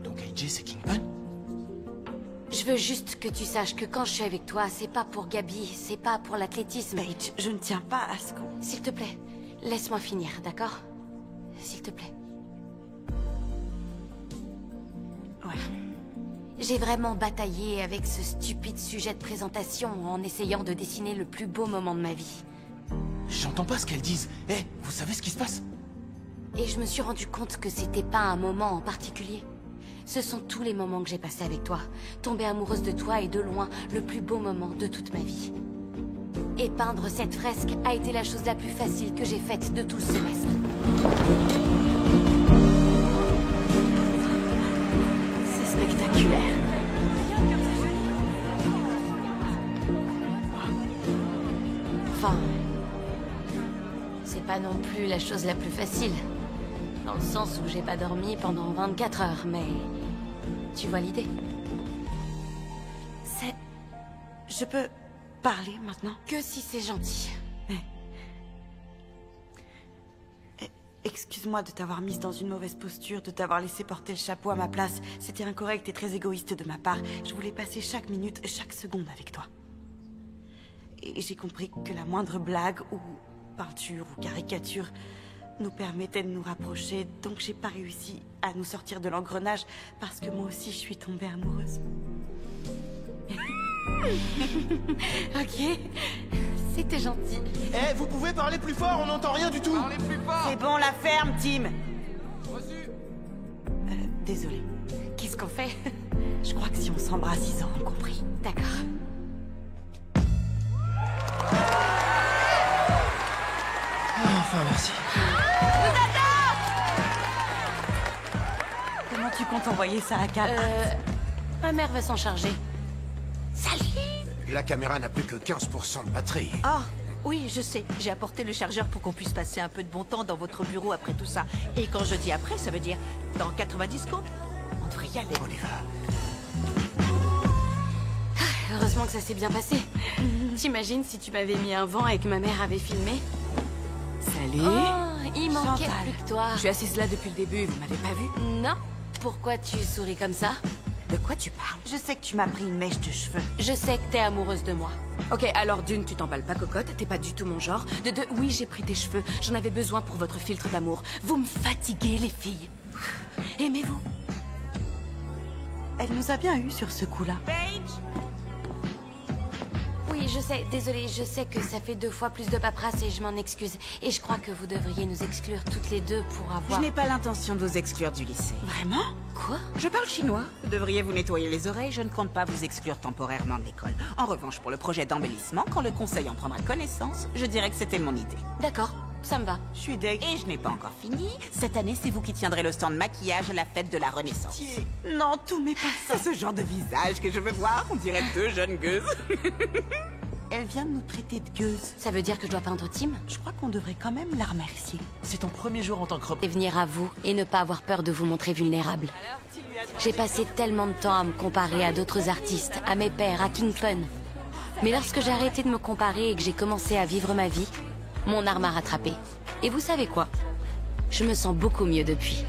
Donc AJ, c'est Kingpin? Je veux juste que tu saches que quand je suis avec toi, c'est pas pour Gabi, c'est pas pour l'athlétisme. Paige, je ne tiens pas à ce qu'on... S'il te plaît, laisse-moi finir, d'accord? S'il te plaît. Ouais. J'ai vraiment bataillé avec ce stupide sujet de présentation en essayant de dessiner le plus beau moment de ma vie. J'entends pas ce qu'elles disent. Eh, vous savez ce qui se passe? Et je me suis rendu compte que c'était pas un moment en particulier. Ce sont tous les moments que j'ai passés avec toi. Tomber amoureuse de toi est de loin le plus beau moment de toute ma vie. Et peindre cette fresque a été la chose la plus facile que j'ai faite de tout le semestre. C'est spectaculaire. Enfin, c'est pas non plus la chose la plus facile. Dans le sens où j'ai pas dormi pendant 24 heures, mais... Tu vois l'idée? C'est... Je peux parler maintenant? Que si c'est gentil. Excuse-moi de t'avoir mise dans une mauvaise posture, de t'avoir laissé porter le chapeau à ma place. C'était incorrect et très égoïste de ma part. Je voulais passer chaque minute, chaque seconde avec toi. Et j'ai compris que la moindre blague ou peinture ou caricature nous permettait de nous rapprocher, donc j'ai pas réussi à nous sortir de l'engrenage parce que moi aussi je suis tombée amoureuse. Ok, c'était gentil. Eh, vous pouvez parler plus fort, on n'entend rien du tout. Parlez plus fort. C'est bon, la ferme, Tim. Désolée. Qu'est-ce qu'on fait? Je crois que si on s'embrasse, ils auront compris. D'accord. Enfin, merci. Comment tu comptes envoyer ça à Kat? Ma mère va s'en charger. Salut! La caméra n'a plus que 15% de batterie. Ah, oui, je sais. J'ai apporté le chargeur pour qu'on puisse passer un peu de bon temps dans votre bureau après tout ça. Et quand je dis après, ça veut dire dans 90 secondes. On devrait y aller. On y va. Heureusement que ça s'est bien passé. T'imagines si tu m'avais mis un vent et que ma mère avait filmé? Salut. Oh, il manquait Chantal. plus que toi. Je suis assise là depuis le début, vous m'avez pas vu? Non. Pourquoi tu souris comme ça? De quoi tu parles? Je sais que tu m'as pris une mèche de cheveux. Je sais que t'es amoureuse de moi. Ok, alors d'une, tu t'emballes pas cocotte, t'es pas du tout mon genre. De deux, oui, j'ai pris tes cheveux, j'en avais besoin pour votre filtre d'amour. Vous me fatiguez, les filles. Aimez-vous? Elle nous a bien eu sur ce coup-là. Oui, je sais, désolée, je sais que ça fait 2 fois plus de paperasse et je m'en excuse. Et je crois que vous devriez nous exclure toutes les deux pour avoir... Je n'ai pas l'intention de vous exclure du lycée. Vraiment? Quoi? Je parle chinois. Vous devriez vous nettoyer les oreilles, je ne compte pas vous exclure temporairement de l'école. En revanche, pour le projet d'embellissement, quand le conseil en prendra connaissance, je dirais que c'était mon idée. D'accord, ça me va. Je suis deg. Et je n'ai pas encore fini. Cette année, c'est vous qui tiendrez le stand maquillage à la fête de la Renaissance. Non, tout m'est pas ça. C'est ce genre de visage que je veux voir. On dirait 2 jeunes gueuses. Elle vient de nous traiter de gueuse. Ça veut dire que je dois peindre Tim? Je crois qu'on devrait quand même la remercier. C'est ton premier jour en tant que Et venir à vous et ne pas avoir peur de vous montrer vulnérable. J'ai passé tellement de temps à me comparer à d'autres artistes, à mes pairs, à Kingpin. Mais lorsque j'ai arrêté de me comparer et que j'ai commencé à vivre ma vie, mon art m'a rattrapé. Et vous savez quoi? Je me sens beaucoup mieux depuis.